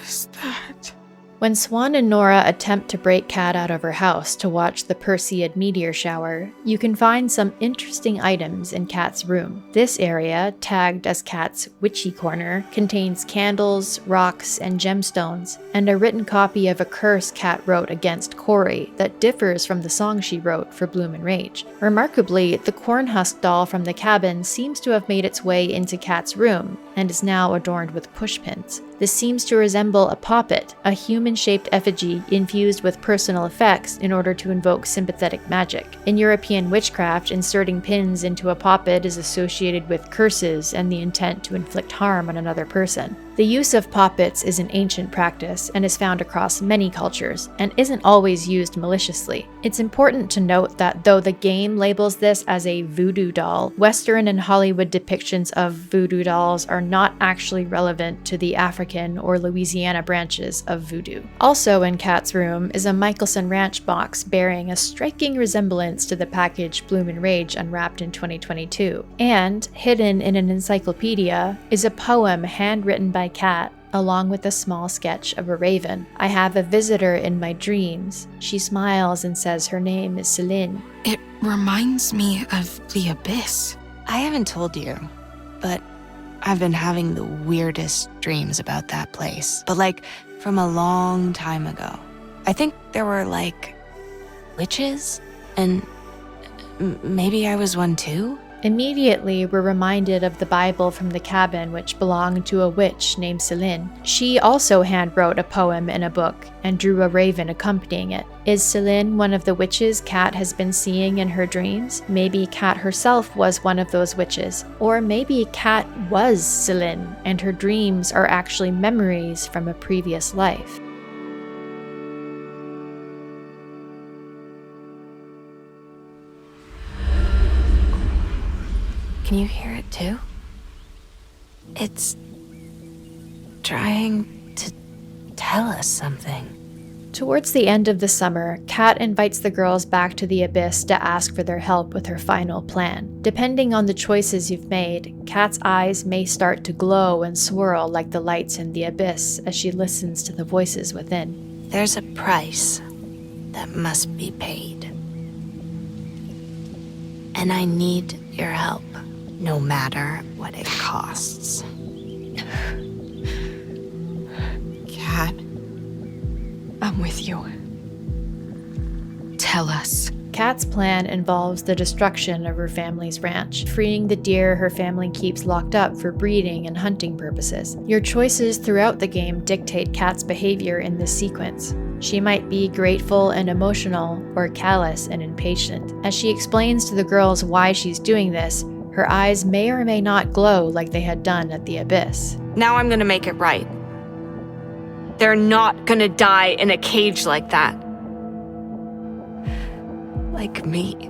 is that? When Swan and Nora attempt to break Kat out of her house to watch the Perseid meteor shower, you can find some interesting items in Kat's room. This area, tagged as Kat's Witchy Corner, contains candles, rocks, and gemstones, and a written copy of a curse Kat wrote against Corey that differs from the song she wrote for Bloom and Rage. Remarkably, the cornhusk doll from the cabin seems to have made its way into Kat's room, and is now adorned with pushpins. This seems to resemble a poppet, a human-shaped effigy infused with personal effects in order to invoke sympathetic magic. In European witchcraft, inserting pins into a poppet is associated with curses and the intent to inflict harm on another person. The use of poppets is an ancient practice and is found across many cultures, and isn't always used maliciously. It's important to note that though the game labels this as a voodoo doll, Western and Hollywood depictions of voodoo dolls are not actually relevant to the African or Louisiana branches of voodoo. Also in Kat's room is a Michelson Ranch box bearing a striking resemblance to the package Bloom and Rage unwrapped in 2022. And, hidden in an encyclopedia, is a poem handwritten by Kat, along with a small sketch of a raven. "I have a visitor in my dreams. She smiles and says her name is Celine." It reminds me of the abyss. I haven't told you, but I've been having the weirdest dreams about that place. But like, from a long time ago. I think there were like witches, and maybe I was one too? Immediately, we're reminded of the Bible from the cabin, which belonged to a witch named Celine. She also handwrote a poem in a book and drew a raven accompanying it. Is Celine one of the witches Kat has been seeing in her dreams? Maybe Kat herself was one of those witches. Or maybe Kat was Celine, and her dreams are actually memories from a previous life. Can you hear it too? It's trying to tell us something. Towards the end of the summer, Kat invites the girls back to the Abyss to ask for their help with her final plan. Depending on the choices you've made, Kat's eyes may start to glow and swirl like the lights in the Abyss as she listens to the voices within. There's a price that must be paid. And I need your help, no matter what it costs. Kat, I'm with you. Tell us. Kat's plan involves the destruction of her family's ranch, freeing the deer her family keeps locked up for breeding and hunting purposes. Your choices throughout the game dictate Kat's behavior in this sequence. She might be grateful and emotional, or callous and impatient. As she explains to the girls why she's doing this, her eyes may or may not glow like they had done at the Abyss. Now I'm gonna make it right. They're not gonna die in a cage like that. Like me.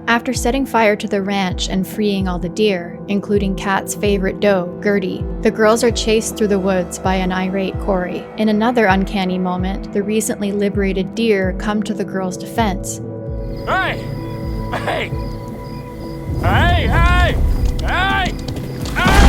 After setting fire to the ranch and freeing all the deer, including Kat's favorite doe, Gertie, the girls are chased through the woods by an irate Corey. In another uncanny moment, the recently liberated deer come to the girls' defense. Hey! Hey! Hey! Hey! Hey! Hey!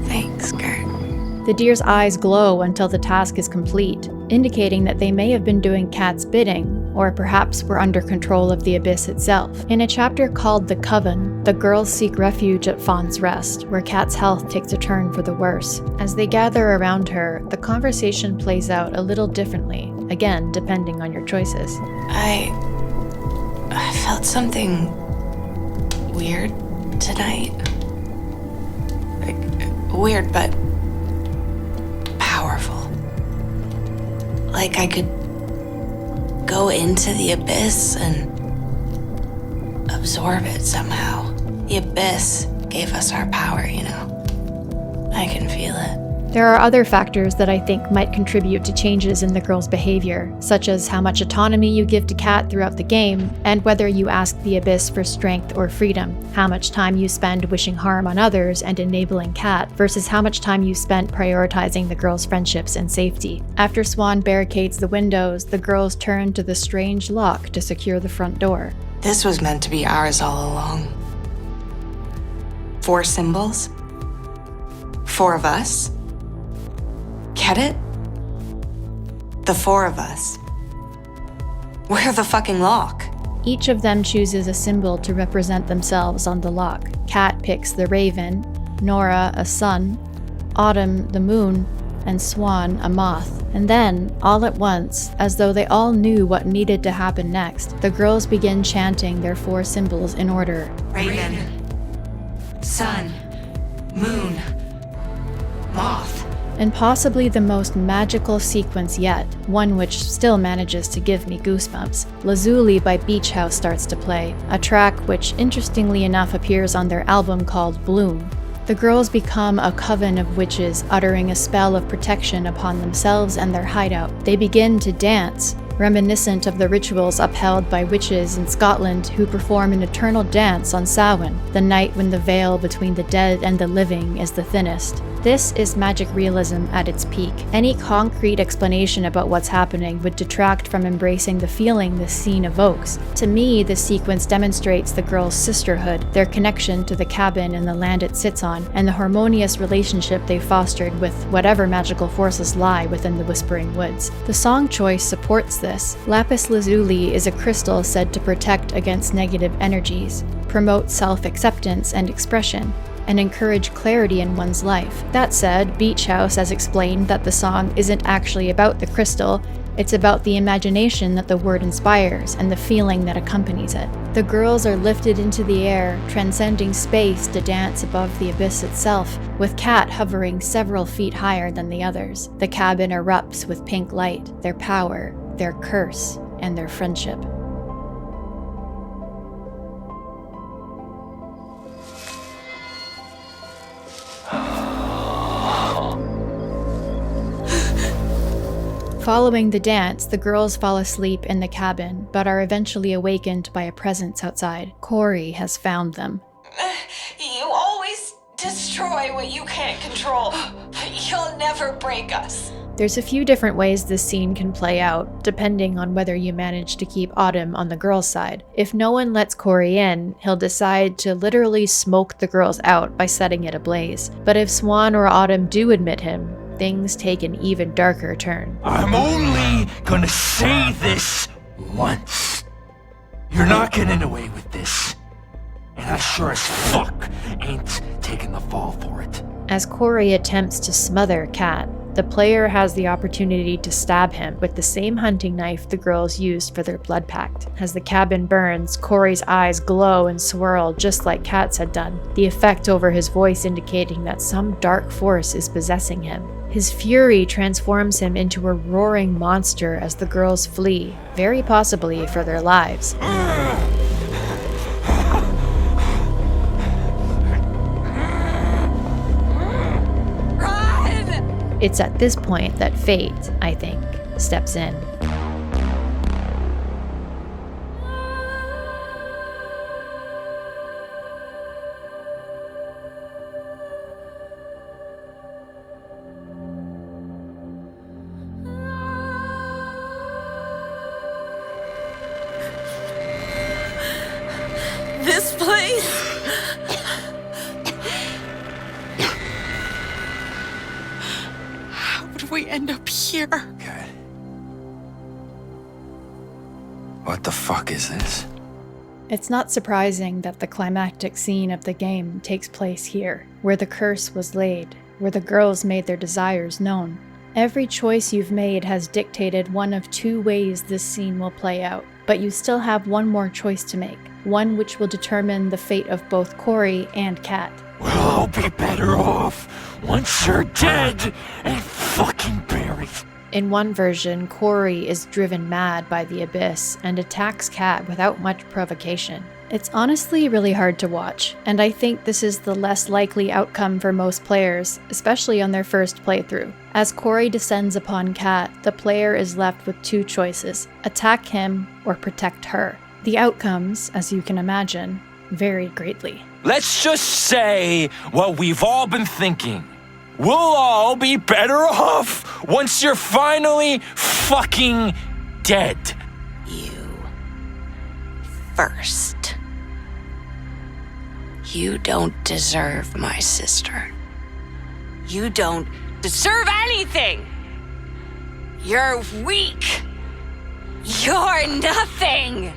Thanks, Gert. The deer's eyes glow until the task is complete, indicating that they may have been doing Kat's bidding, or perhaps were under control of the Abyss itself. In a chapter called The Coven, the girls seek refuge at Fawn's Rest, where Kat's health takes a turn for the worse. As they gather around her, the conversation plays out a little differently, again depending on your choices. I felt something weird tonight. Like, weird, but powerful. Like I could go into the Abyss and absorb it somehow. The Abyss gave us our power, you know. I can feel it. There are other factors that I think might contribute to changes in the girl's behavior, such as how much autonomy you give to Kat throughout the game, and whether you ask the Abyss for strength or freedom, how much time you spend wishing harm on others and enabling Kat, versus how much time you spent prioritizing the girl's friendships and safety. After Swan barricades the windows, the girls turn to the strange lock to secure the front door. This was meant to be ours all along. 4 symbols. 4 of us. Get it? The 4 of us. We're the fucking lock. Each of them chooses a symbol to represent themselves on the lock. Kat picks the raven, Nora a sun, Autumn the moon, and Swan a moth. And then, all at once, as though they all knew what needed to happen next, the girls begin chanting their 4 symbols in order. Raven, sun, moon, moth. And possibly the most magical sequence yet, one which still manages to give me goosebumps. Lazuli by Beach House starts to play, a track which interestingly enough appears on their album called Bloom. The girls become a coven of witches, uttering a spell of protection upon themselves and their hideout. They begin to dance, reminiscent of the rituals upheld by witches in Scotland who perform an eternal dance on Samhain, the night when the veil between the dead and the living is the thinnest. This is magic realism at its peak. Any concrete explanation about what's happening would detract from embracing the feeling this scene evokes. To me, this sequence demonstrates the girls' sisterhood, their connection to the cabin and the land it sits on, and the harmonious relationship they fostered with whatever magical forces lie within the Whispering Woods. The song choice supports this. Lapis lazuli is a crystal said to protect against negative energies, promote self-acceptance and expression, and encourage clarity in one's life. That said, Beach House has explained that the song isn't actually about the crystal, it's about the imagination that the word inspires and the feeling that accompanies it. The girls are lifted into the air, transcending space to dance above the abyss itself, with Kat hovering several feet higher than the others. The cabin erupts with pink light, their power, their curse, and their friendship. Following the dance, the girls fall asleep in the cabin, but are eventually awakened by a presence outside. Corey has found them. You always destroy what you can't control. You'll never break us. There's a few different ways this scene can play out, depending on whether you manage to keep Autumn on the girls' side. If no one lets Corey in, he'll decide to literally smoke the girls out by setting it ablaze. But if Swan or Autumn do admit him, things take an even darker turn. I'm only gonna say this once. You're not getting away with this. And I sure as fuck ain't taking the fall for it. As Corey attempts to smother Kat, the player has the opportunity to stab him with the same hunting knife the girls used for their blood pact. As the cabin burns, Corey's eyes glow and swirl just like Kat's had done, the effect over his voice indicating that some dark force is possessing him. His fury transforms him into a roaring monster as the girls flee, very possibly for their lives. It's at this point that fate, I think, steps in. This place? We end up here. Okay. What the fuck is this? It's not surprising that the climactic scene of the game takes place here, where the curse was laid, where the girls made their desires known. Every choice you've made has dictated one of two ways this scene will play out, but you still have one more choice to make, one which will determine the fate of both Corey and Kat. Well, I'll be better off once you're dead and fucking buried. In one version, Corey is driven mad by the abyss and attacks Kat without much provocation. It's honestly really hard to watch, and I think this is the less likely outcome for most players, especially on their first playthrough. As Corey descends upon Kat, the player is left with two choices: attack him or protect her. The outcomes, as you can imagine, vary greatly. Let's just say what we've all been thinking. We'll all be better off once you're finally fucking dead. You first. You don't deserve my sister. You don't deserve anything. You're weak. You're nothing.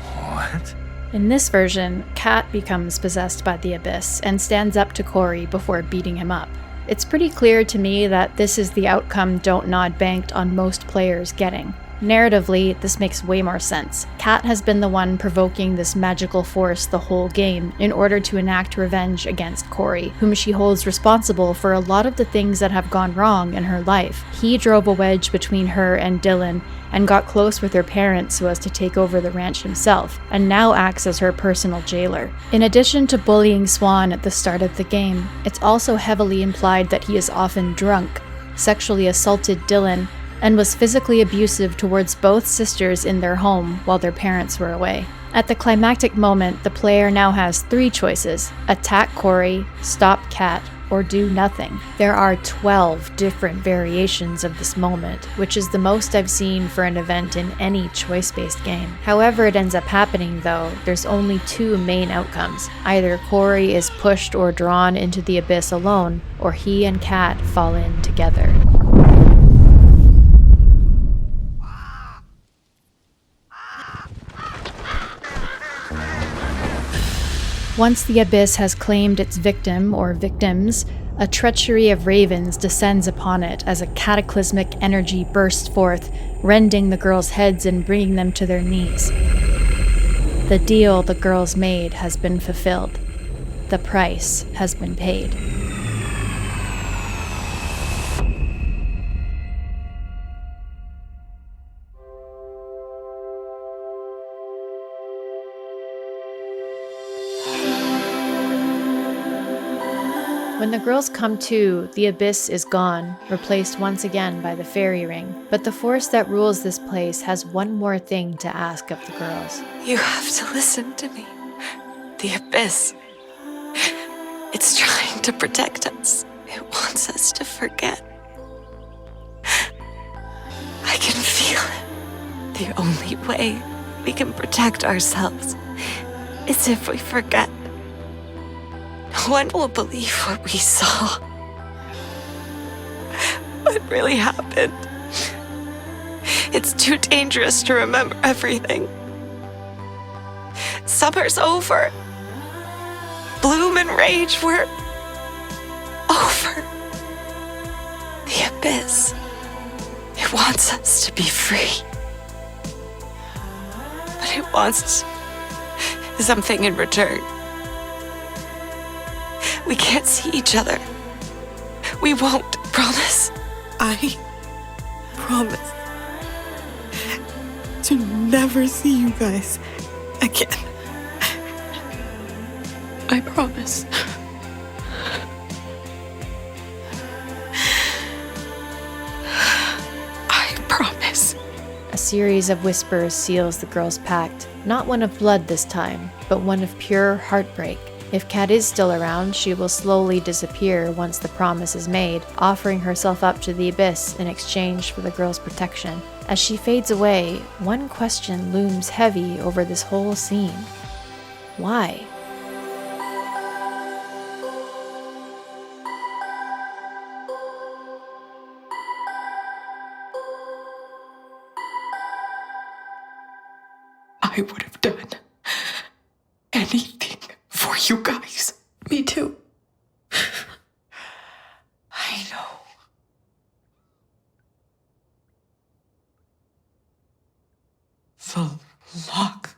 What? In this version, Kat becomes possessed by the abyss and stands up to Corey before beating him up. It's pretty clear to me that this is the outcome Don't Nod banked on most players getting. Narratively, this makes way more sense. Kat has been the one provoking this magical force the whole game in order to enact revenge against Corey, whom she holds responsible for a lot of the things that have gone wrong in her life. He drove a wedge between her and Dylan and got close with her parents so as to take over the ranch himself, and now acts as her personal jailer. In addition to bullying Swan at the start of the game, it's also heavily implied that he is often drunk, sexually assaulted Dylan, and was physically abusive towards both sisters in their home while their parents were away. At the climactic moment, the player now has three choices: attack Corey, stop Kat, or do nothing. There are 12 different variations of this moment, which is the most I've seen for an event in any choice-based game. However it ends up happening though, there's only two main outcomes. Either Corey is pushed or drawn into the abyss alone, or he and Kat fall in together. Once the abyss has claimed its victim or victims, a treachery of ravens descends upon it as a cataclysmic energy bursts forth, rending the girls' heads and bringing them to their knees. The deal the girls made has been fulfilled. The price has been paid. When the girls come to, the abyss is gone, replaced once again by the fairy ring. But the force that rules this place has one more thing to ask of the girls. You have to listen to me. The abyss. It's trying to protect us. It wants us to forget. I can feel it. The only way we can protect ourselves is if we forget. No one will believe what we saw. What really happened. It's too dangerous to remember everything. Summer's over. Bloom and rage were over. The abyss. It wants us to be free. But it wants something in return. We can't see each other. We won't, promise. I promise to never see you guys again. I promise. I promise. A series of whispers seals the girls' pact. Not one of blood this time, but one of pure heartbreak. If Kat is still around, she will slowly disappear once the promise is made, offering herself up to the abyss in exchange for the girls' protection. As she fades away, one question looms heavy over this whole scene. Why? I would have done anything for you guys. Me too. I know. The lock.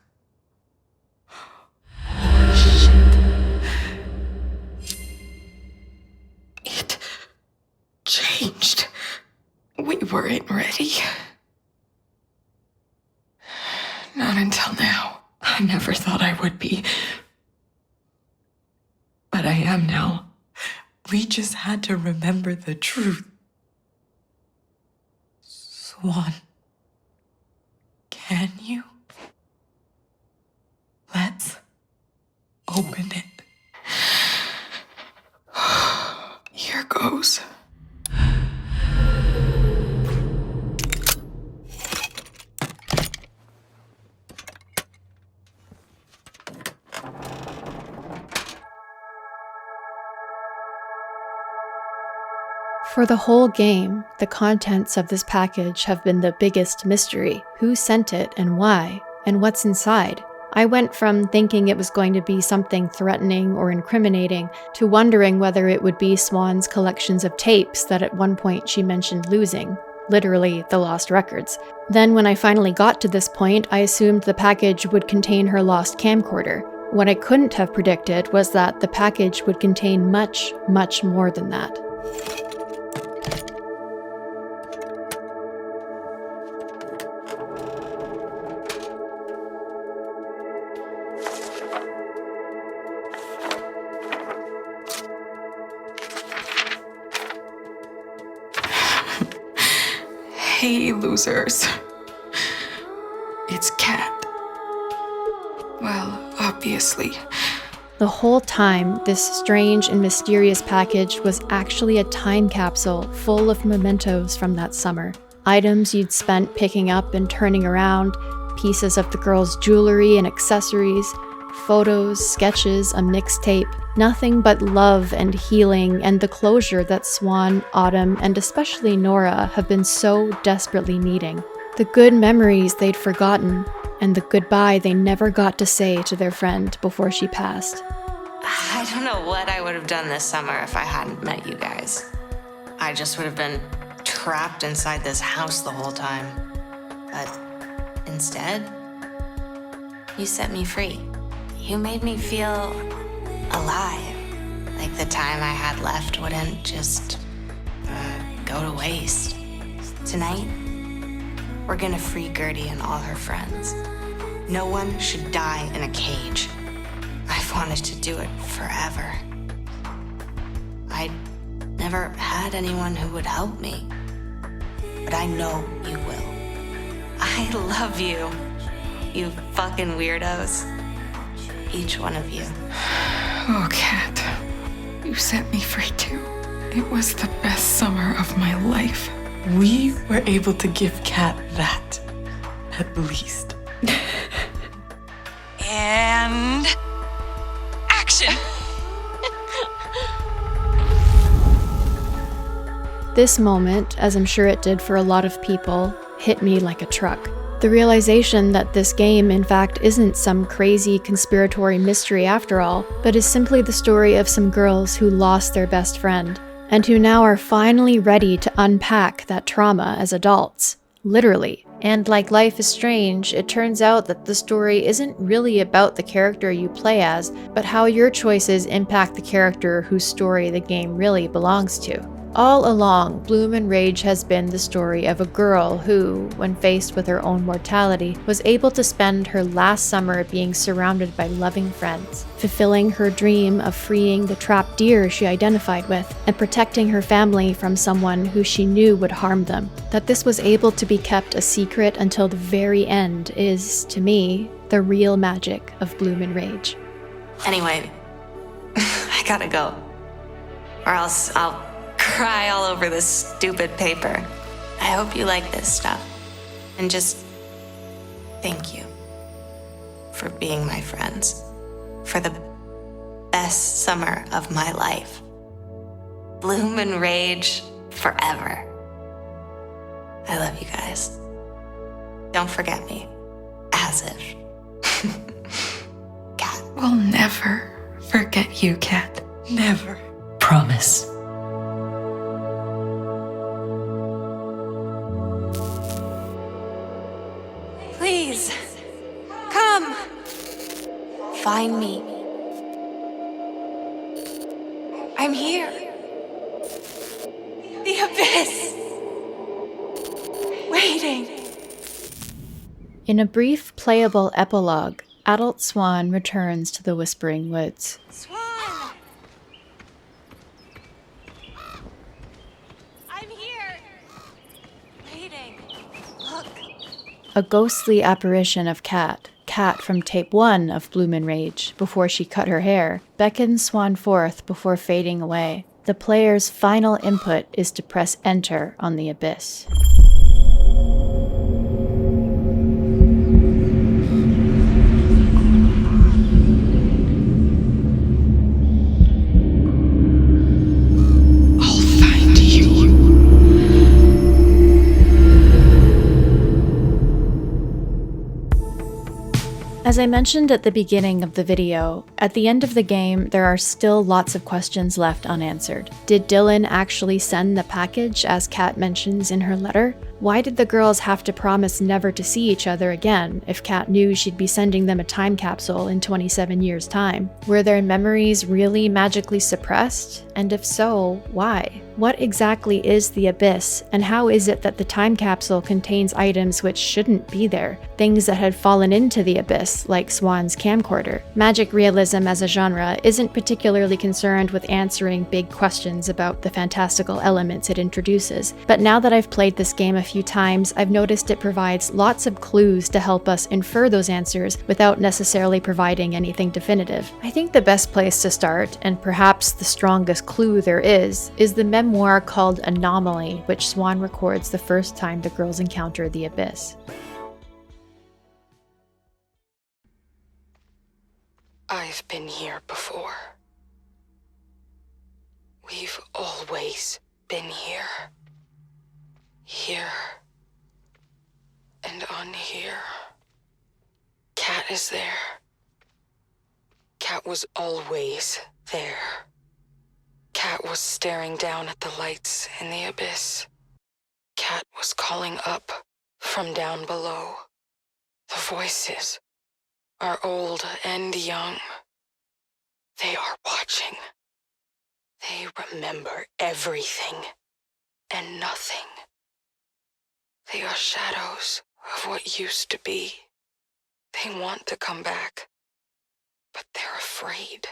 Shit. It changed. We weren't ready. Not until now. I never thought I would be. But I am now. We just had to remember the truth. Swan, can you? Let's open it. Here goes. For the whole game, the contents of this package have been the biggest mystery. Who sent it and why? And what's inside? I went from thinking it was going to be something threatening or incriminating to wondering whether it would be Swan's collections of tapes that at one point she mentioned losing. Literally, the lost records. Then when I finally got to this point, I assumed the package would contain her lost camcorder. What I couldn't have predicted was that the package would contain much, much more than that. Hey, losers. It's Kat. Well, obviously. The whole time, this strange and mysterious package was actually a time capsule full of mementos from that summer. Items you'd spent picking up and turning around, pieces of the girls' jewelry and accessories, photos, sketches, a mixtape. Nothing but love and healing and the closure that Swan, Autumn, and especially Nora have been so desperately needing. The good memories they'd forgotten, and the goodbye they never got to say to their friend before she passed. I don't know what I would have done this summer if I hadn't met you guys. I just would have been trapped inside this house the whole time. But instead, you set me free. You made me feel alive. Like the time I had left wouldn't just go to waste. Tonight, we're gonna free Gertie and all her friends. No one should die in a cage. I've wanted to do it forever. I I never had anyone who would help me. But I know you will. I love you, you fucking weirdos. Each one of you. Oh, Cat. You set me free too. It was the best summer of my life. We were able to give Kat that, at least. And action. This moment, as I'm sure it did for a lot of people, hit me like a truck. The realization that this game, in fact, isn't some crazy conspiratory mystery after all, but is simply the story of some girls who lost their best friend, and who now are finally ready to unpack that trauma as adults. Literally. And like Life is Strange, it turns out that the story isn't really about the character you play as, but how your choices impact the character whose story the game really belongs to. All along, Bloom and Rage has been the story of a girl who, when faced with her own mortality, was able to spend her last summer being surrounded by loving friends, fulfilling her dream of freeing the trapped deer she identified with, and protecting her family from someone who she knew would harm them. That this was able to be kept a secret until the very end is, to me, the real magic of Bloom and Rage. Anyway, I gotta go. Or else I'll cry all over this stupid paper. I hope you like this stuff. And just thank you for being my friends. For the best summer of my life. Bloom and Rage forever. I love you guys. Don't forget me. As if. Cat. We'll never forget you, Cat. Never. Promise. Please, come. Find me. I'm here. The abyss. Waiting. In a brief, playable epilogue, adult Swan returns to the Whispering Woods. Swan! I'm here. Waiting. Look. A ghostly apparition of Cat from tape 1 of Bloom and Rage, before she cut her hair, beckons Swan forth before fading away. The player's final input is to press enter on the abyss. As I mentioned at the beginning of the video, at the end of the game, there are still lots of questions left unanswered. Did Dylan actually send the package, as Kat mentions in her letter? Why did the girls have to promise never to see each other again if Kat knew she'd be sending them a time capsule in 27 years' time? Were their memories really magically suppressed? And if so, why? What exactly is the Abyss, and how is it that the time capsule contains items which shouldn't be there? Things that had fallen into the Abyss, like Swan's camcorder. Magic realism as a genre isn't particularly concerned with answering big questions about the fantastical elements it introduces, but now that I've played this game a few times, I've noticed it provides lots of clues to help us infer those answers without necessarily providing anything definitive. I think the best place to start, and perhaps the strongest clue there is the memoir called Anomaly, which Swan records the first time the girls encounter the Abyss. I've been here before. We've always been here. Here. And on here. Cat is there. Cat was always there. Cat was staring down at the lights in the abyss. Cat was calling up from down below. The voices are old and young. They are watching. They remember everything and nothing. They are shadows of what used to be. They want to come back, but they're afraid.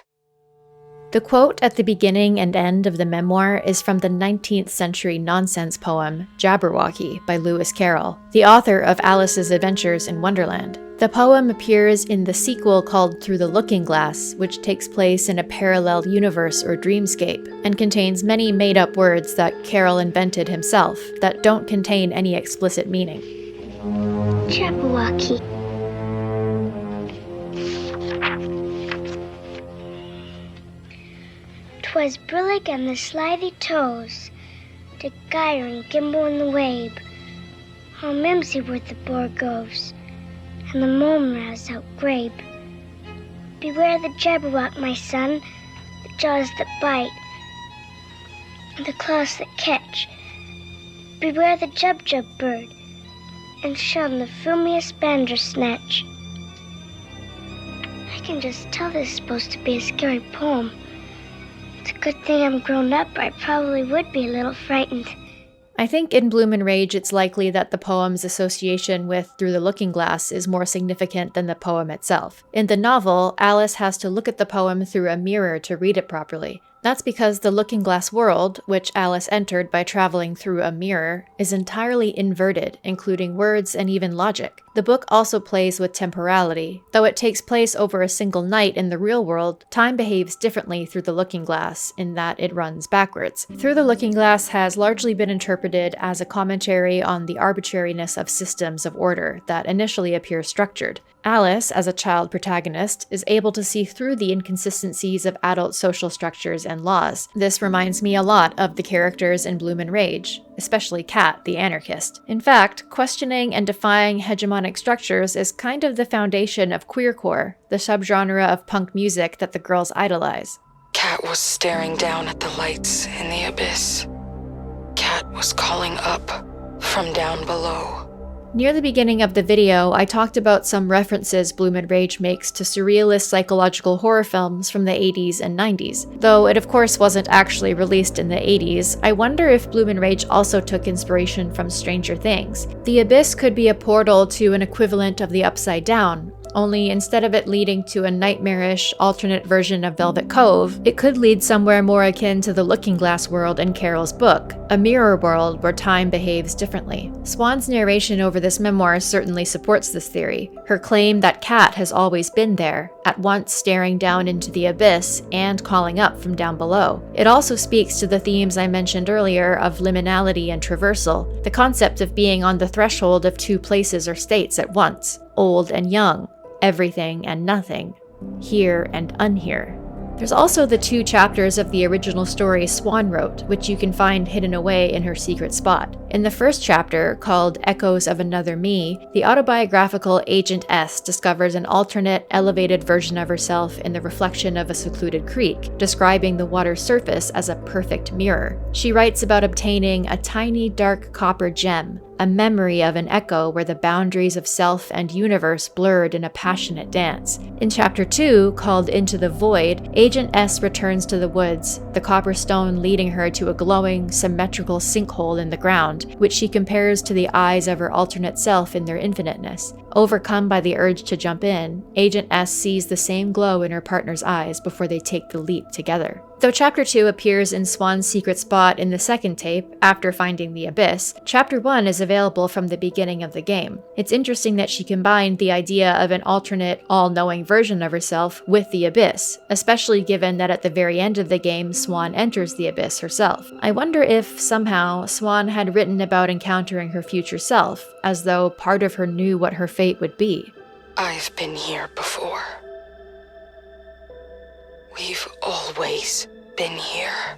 The quote at the beginning and end of the memoir is from the 19th century nonsense poem Jabberwocky by Lewis Carroll, the author of Alice's Adventures in Wonderland. The poem appears in the sequel called Through the Looking Glass, which takes place in a parallel universe or dreamscape, and contains many made-up words that Carroll invented himself that don't contain any explicit meaning. Jabberwocky. 'Twas brillig and the slithy toes, the gyre and gimble in the wabe. How mimsy were the borgoves, and the mome-rouse out grabe. Beware the jabberwock, my son, the jaws that bite, and the claws that catch. Beware the jubjub bird, and shun the fumiest bandersnatch. I can just tell this is supposed to be a scary poem. It's a good thing I'm grown up, or I probably would be a little frightened. I think in Bloom and Rage it's likely that the poem's association with Through the Looking Glass is more significant than the poem itself. In the novel, Alice has to look at the poem through a mirror to read it properly. That's because the Looking Glass world, which Alice entered by traveling through a mirror, is entirely inverted, including words and even logic. The book also plays with temporality. Though it takes place over a single night in the real world, time behaves differently through the Looking Glass, in that it runs backwards. Through the Looking Glass has largely been interpreted as a commentary on the arbitrariness of systems of order that initially appear structured. Alice, as a child protagonist, is able to see through the inconsistencies of adult social structures and laws. This reminds me a lot of the characters in Bloom and Rage, especially Kat, the anarchist. In fact, questioning and defying hegemonic structures is kind of the foundation of queercore, the subgenre of punk music that the girls idolize. Kat was staring down at the lights in the abyss. Kat was calling up from down below. Near the beginning of the video, I talked about some references Bloom and Rage makes to surrealist psychological horror films from the 80s and 90s. Though it of course wasn't actually released in the 80s, I wonder if Bloom and Rage also took inspiration from Stranger Things. The Abyss could be a portal to an equivalent of the Upside Down, only instead of it leading to a nightmarish, alternate version of Velvet Cove, it could lead somewhere more akin to the Looking Glass world in Carroll's book, a mirror world where time behaves differently. Swan's narration over this memoir certainly supports this theory. Her claim that Kat has always been there, at once staring down into the abyss and calling up from down below. It also speaks to the themes I mentioned earlier of liminality and traversal, the concept of being on the threshold of two places or states at once, old and young, everything and nothing, here and unhere. There's also the 2 chapters of the original story Swan wrote, which you can find hidden away in her secret spot. In the first chapter, called Echoes of Another Me, the autobiographical Agent S discovers an alternate, elevated version of herself in the reflection of a secluded creek, describing the water's surface as a perfect mirror. She writes about obtaining a tiny dark copper gem, a memory of an echo where the boundaries of self and universe blurred in a passionate dance. In chapter 2, called Into the Void, Agent S returns to the woods, the copper stone leading her to a glowing, symmetrical sinkhole in the ground, which she compares to the eyes of her alternate self in their infiniteness. Overcome by the urge to jump in, Agent S sees the same glow in her partner's eyes before they take the leap together. Though Chapter 2 appears in Swan's secret spot in the second tape, after finding the abyss, Chapter 1 is available from the beginning of the game. It's interesting that she combined the idea of an alternate, all-knowing version of herself with the abyss, especially given that at the very end of the game, Swan enters the abyss herself. I wonder if, somehow, Swan had written about encountering her future self, as though part of her knew what her fate would be. I've been here before. We've always been here.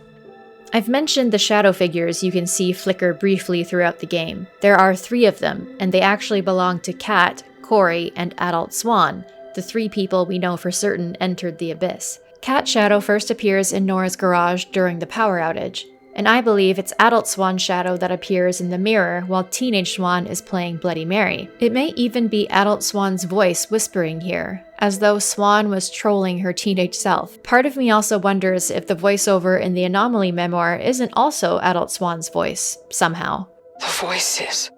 I've mentioned the shadow figures you can see flicker briefly throughout the game. There are 3 of them, and they actually belong to Kat, Corey, and Adult Swan, the 3 people we know for certain entered the abyss. Kat's shadow first appears in Nora's garage during the power outage, and I believe it's Adult Swan's shadow that appears in the mirror while Teenage Swan is playing Bloody Mary. It may even be Adult Swan's voice whispering here, as though Swan was trolling her teenage self. Part of me also wonders if the voiceover in the Anomaly memoir isn't also Adult Swan's voice, somehow. The voices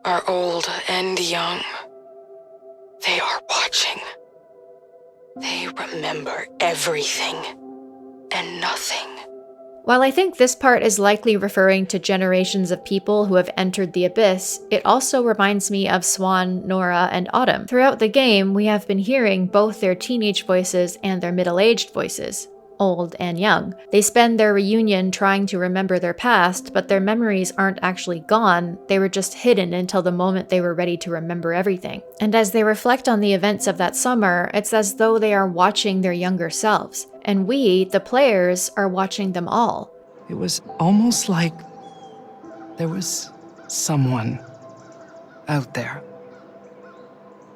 are old and young. They are watching. They remember everything. and nothing. While I think this part is likely referring to generations of people who have entered the abyss, it also reminds me of Swan, Nora, and Autumn. Throughout the game, we have been hearing both their teenage voices and their middle-aged voices, old and young. They spend their reunion trying to remember their past, but their memories aren't actually gone, they were just hidden until the moment they were ready to remember everything. And as they reflect on the events of that summer, it's as though they are watching their younger selves. And we, the players, are watching them all. It was almost like there was someone out there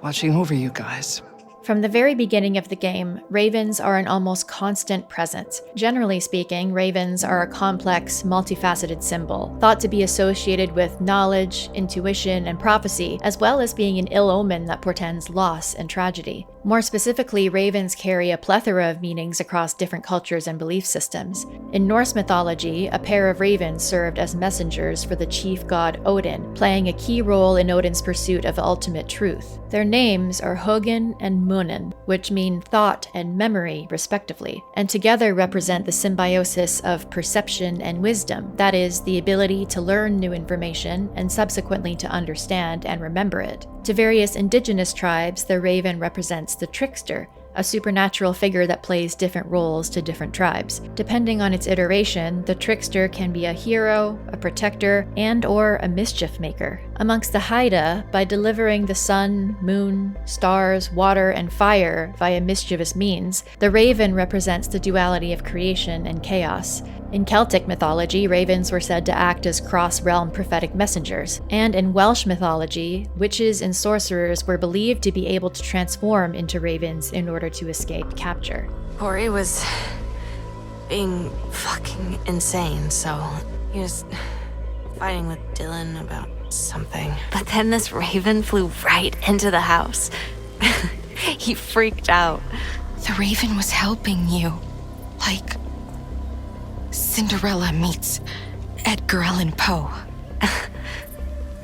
watching over you guys. From the very beginning of the game, ravens are an almost constant presence. Generally speaking, ravens are a complex, multifaceted symbol, thought to be associated with knowledge, intuition, and prophecy, as well as being an ill omen that portends loss and tragedy. More specifically, ravens carry a plethora of meanings across different cultures and belief systems. In Norse mythology, a pair of ravens served as messengers for the chief god Odin, playing a key role in Odin's pursuit of ultimate truth. Their names are Hugin and Munin, which mean thought and memory, respectively, and together represent the symbiosis of perception and wisdom, that is, the ability to learn new information and subsequently to understand and remember it. To various indigenous tribes, the raven represents the trickster, a supernatural figure that plays different roles to different tribes. Depending on its iteration, the trickster can be a hero, a protector, and/or a mischief maker. Amongst the Haida, by delivering the sun, moon, stars, water, and fire via mischievous means, the raven represents the duality of creation and chaos. In Celtic mythology, ravens were said to act as cross-realm prophetic messengers, and in Welsh mythology, witches and sorcerers were believed to be able to transform into ravens in order to escape capture. Corey was being fucking insane, so he was fighting with Dylan about something. But then this raven flew right into the house. He freaked out. The raven was helping you. Like Cinderella meets Edgar Allan Poe.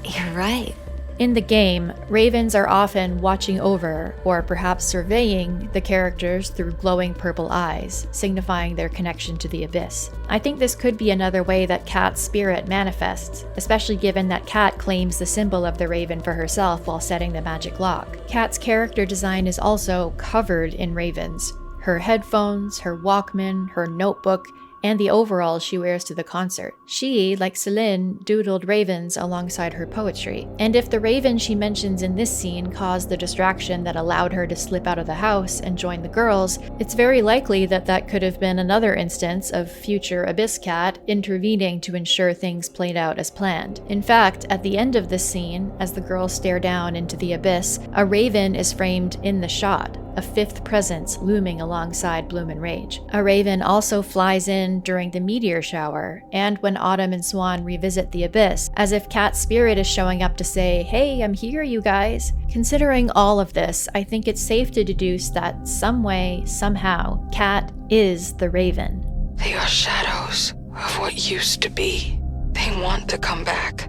You're right. In the game, ravens are often watching over, or perhaps surveying, the characters through glowing purple eyes, signifying their connection to the abyss. I think this could be another way that Kat's spirit manifests, especially given that Kat claims the symbol of the raven for herself while setting the magic lock. Kat's character design is also covered in ravens. Her headphones, her Walkman, her notebook, and the overalls she wears to the concert. She, like Celine, doodled ravens alongside her poetry. And if the raven she mentions in this scene caused the distraction that allowed her to slip out of the house and join the girls, it's very likely that that could have been another instance of future Abyss Cat intervening to ensure things played out as planned. In fact, at the end of this scene, as the girls stare down into the abyss, a raven is framed in the shot, a fifth presence looming alongside Bloom and Rage. A raven also flies in during the meteor shower, and when Autumn and Swan revisit the abyss, as if Kat's spirit is showing up to say, "Hey, I'm here, you guys." Considering all of this, I think it's safe to deduce that some way, somehow, Kat is the raven. They are shadows of what used to be. They want to come back,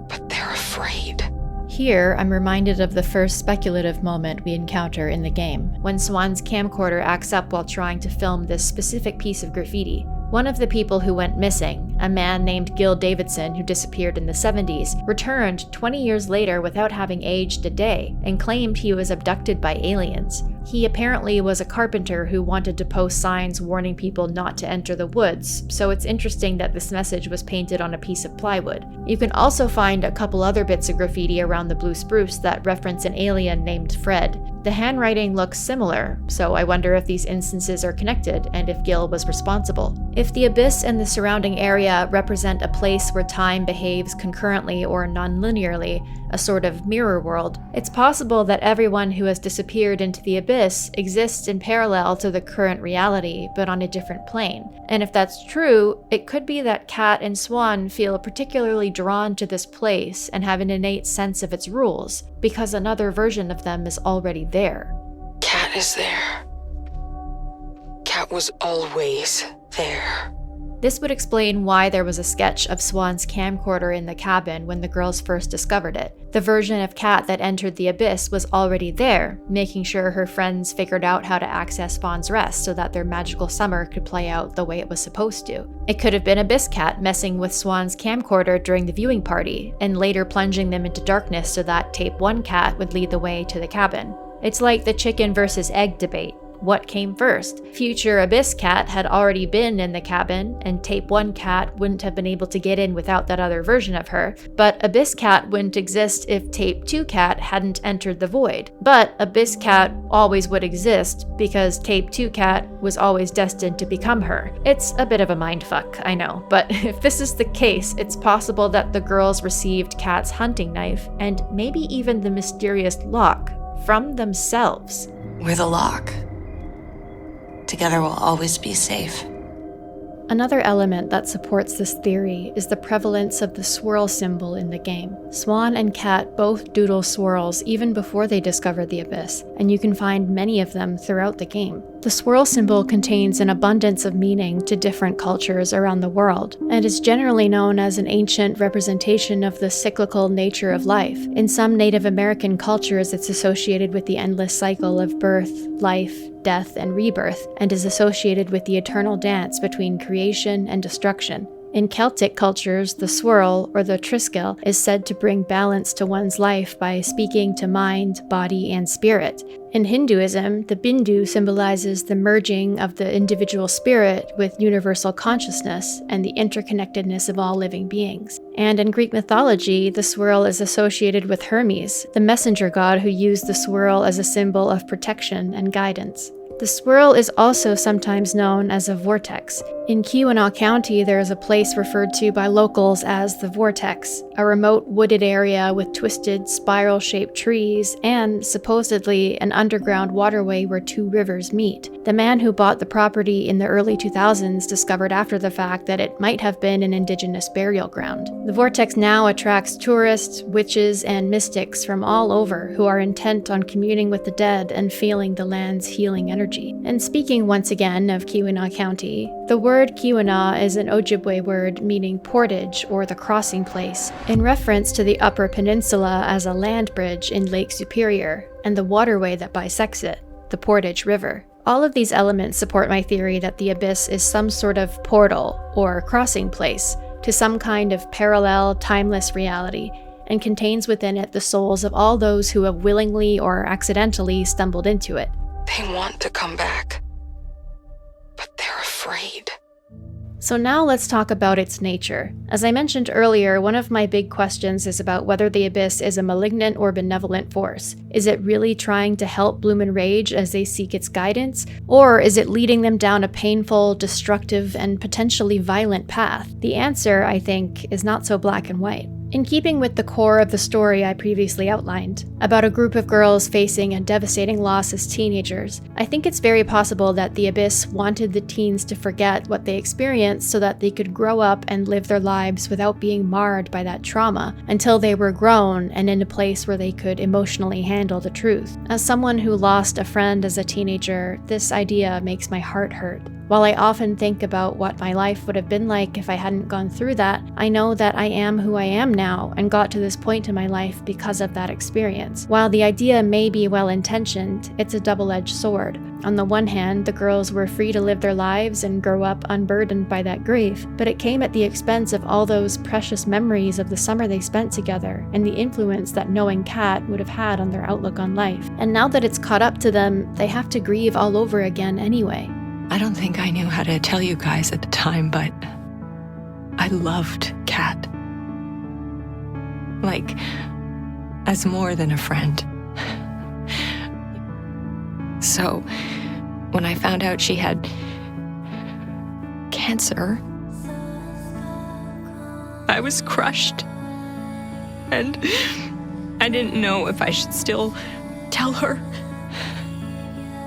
but they're afraid. Here, I'm reminded of the first speculative moment we encounter in the game, when Swan's camcorder acts up while trying to film this specific piece of graffiti. One of the people who went missing, a man named Gil Davidson who disappeared in the 70s, returned 20 years later without having aged a day, and claimed he was abducted by aliens. He apparently was a carpenter who wanted to post signs warning people not to enter the woods, so it's interesting that this message was painted on a piece of plywood. You can also find a couple other bits of graffiti around the blue spruce that reference an alien named Fred. The handwriting looks similar, so I wonder if these instances are connected and if Gil was responsible. If the abyss and the surrounding area represent a place where time behaves concurrently or non-linearly, a sort of mirror world, it's possible that everyone who has disappeared into the abyss exists in parallel to the current reality, but on a different plane. And if that's true, it could be that Kat and Swan feel particularly drawn to this place and have an innate sense of its rules, because another version of them is already there. Kat is there. Kat was always there. This would explain why there was a sketch of Swan's camcorder in the cabin when the girls first discovered it. The version of Kat that entered the abyss was already there, making sure her friends figured out how to access Fawn's Rest so that their magical summer could play out the way it was supposed to. It could have been Abyss Kat messing with Swan's camcorder during the viewing party, and later plunging them into darkness so that Tape 1 Kat would lead the way to the cabin. It's like the chicken versus egg debate. What came first? Future Abyss Kat had already been in the cabin, and Tape 1 Kat wouldn't have been able to get in without that other version of her. But Abyss Kat wouldn't exist if Tape 2 Kat hadn't entered the void. But Abyss Kat always would exist because Tape 2 Kat was always destined to become her. It's a bit of a mindfuck, I know, but if this is the case, it's possible that the girls received Kat's hunting knife, and maybe even the mysterious lock, from themselves. We're the lock. Together we'll always be safe. Another element that supports this theory is the prevalence of the swirl symbol in the game. Swan and Kat both doodle swirls even before they discover the abyss, and you can find many of them throughout the game. The swirl symbol contains an abundance of meaning to different cultures around the world, and is generally known as an ancient representation of the cyclical nature of life. In some Native American cultures, it's associated with the endless cycle of birth, life, death, and rebirth, and is associated with the eternal dance between creation and destruction. In Celtic cultures, the swirl, or the triskel, is said to bring balance to one's life by speaking to mind, body, and spirit. In Hinduism, the bindu symbolizes the merging of the individual spirit with universal consciousness and the interconnectedness of all living beings. And in Greek mythology, the swirl is associated with Hermes, the messenger god who used the swirl as a symbol of protection and guidance. The swirl is also sometimes known as a vortex. In Keweenaw County, there is a place referred to by locals as the Vortex, a remote wooded area with twisted, spiral-shaped trees and, supposedly, an underground waterway where two rivers meet. The man who bought the property in the early 2000s discovered after the fact that it might have been an indigenous burial ground. The Vortex now attracts tourists, witches, and mystics from all over who are intent on communing with the dead and feeling the land's healing energy. And speaking once again of Keweenaw County, the word Keweenaw is an Ojibwe word meaning portage or the crossing place, in reference to the Upper Peninsula as a land bridge in Lake Superior, and the waterway that bisects it, the Portage River. All of these elements support my theory that the abyss is some sort of portal or crossing place to some kind of parallel, timeless reality, and contains within it the souls of all those who have willingly or accidentally stumbled into it. They want to come back, but they're afraid. So now let's talk about its nature. As I mentioned earlier, one of my big questions is about whether the abyss is a malignant or benevolent force. Is it really trying to help Bloom and Rage as they seek its guidance? Or is it leading them down a painful, destructive, and potentially violent path? The answer, I think, is not so black and white. In keeping with the core of the story I previously outlined, about a group of girls facing a devastating loss as teenagers, I think it's very possible that the abyss wanted the teens to forget what they experienced so that they could grow up and live their lives without being marred by that trauma until they were grown and in a place where they could emotionally handle the truth. As someone who lost a friend as a teenager, this idea makes my heart hurt. While I often think about what my life would have been like if I hadn't gone through that, I know that I am who I am now and got to this point in my life because of that experience. While the idea may be well-intentioned, it's a double-edged sword. On the one hand, the girls were free to live their lives and grow up unburdened by that grief, but it came at the expense of all those precious memories of the summer they spent together and the influence that knowing Kat would have had on their outlook on life. And now that it's caught up to them, they have to grieve all over again anyway. I don't think I knew how to tell you guys at the time, but I loved Kat. Like, as more than a friend. So, when I found out she had cancer, I was crushed. And I didn't know if I should still tell her.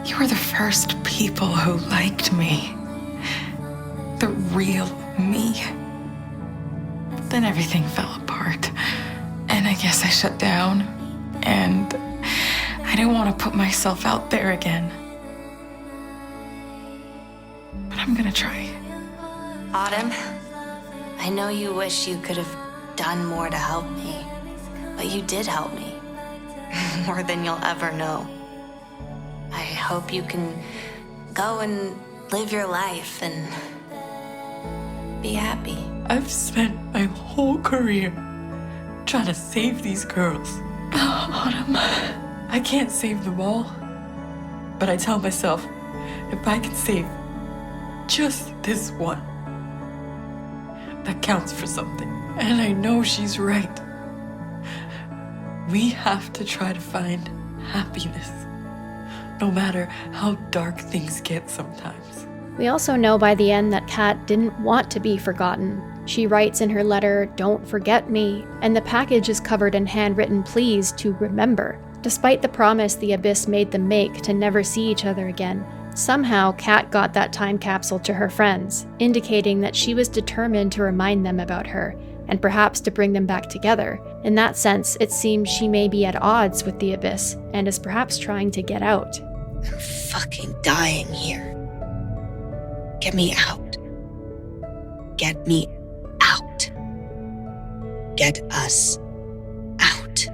You were the first people who liked me. The real me. But then everything fell apart. And I guess I shut down. And I didn't want to put myself out there again. But I'm gonna try. Autumn, I know you wish you could have done more to help me, but you did help me. More than you'll ever know. I hope you can go and live your life and be happy. I've spent my whole career trying to save these girls. Autumn, I can't save them all. But I tell myself, if I can save just this one, that counts for something. And I know she's right. We have to try to find happiness, no matter how dark things get sometimes. We also know by the end that Kat didn't want to be forgotten. She writes in her letter, "Don't forget me," and the package is covered in handwritten pleas to remember, despite the promise the Abyss made them make to never see each other again. Somehow, Kat got that time capsule to her friends, indicating that she was determined to remind them about her, and perhaps to bring them back together. In that sense, it seems she may be at odds with the Abyss, and is perhaps trying to get out. I'm fucking dying here. Get me out. Get me out. Get us out.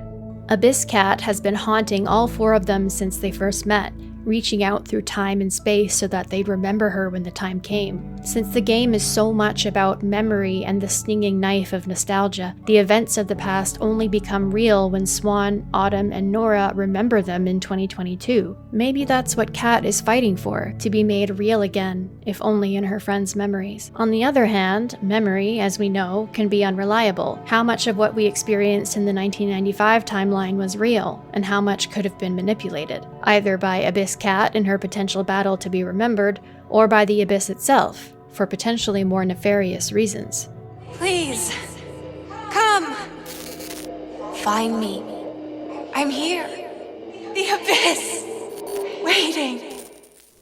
Abyss Cat has been haunting all four of them since they first met, reaching out through time and space so that they'd remember her when the time came. Since the game is so much about memory and the stinging knife of nostalgia, the events of the past only become real when Swan, Autumn, and Nora remember them in 2022. Maybe that's what Kat is fighting for, to be made real again, if only in her friends' memories. On the other hand, memory, as we know, can be unreliable. How much of what we experienced in the 1995 timeline was real, and how much could have been manipulated, either by Abyss Cat in her potential battle to be remembered, or by the Abyss itself, for potentially more nefarious reasons. Please, come. Find me. I'm here. The Abyss. Waiting.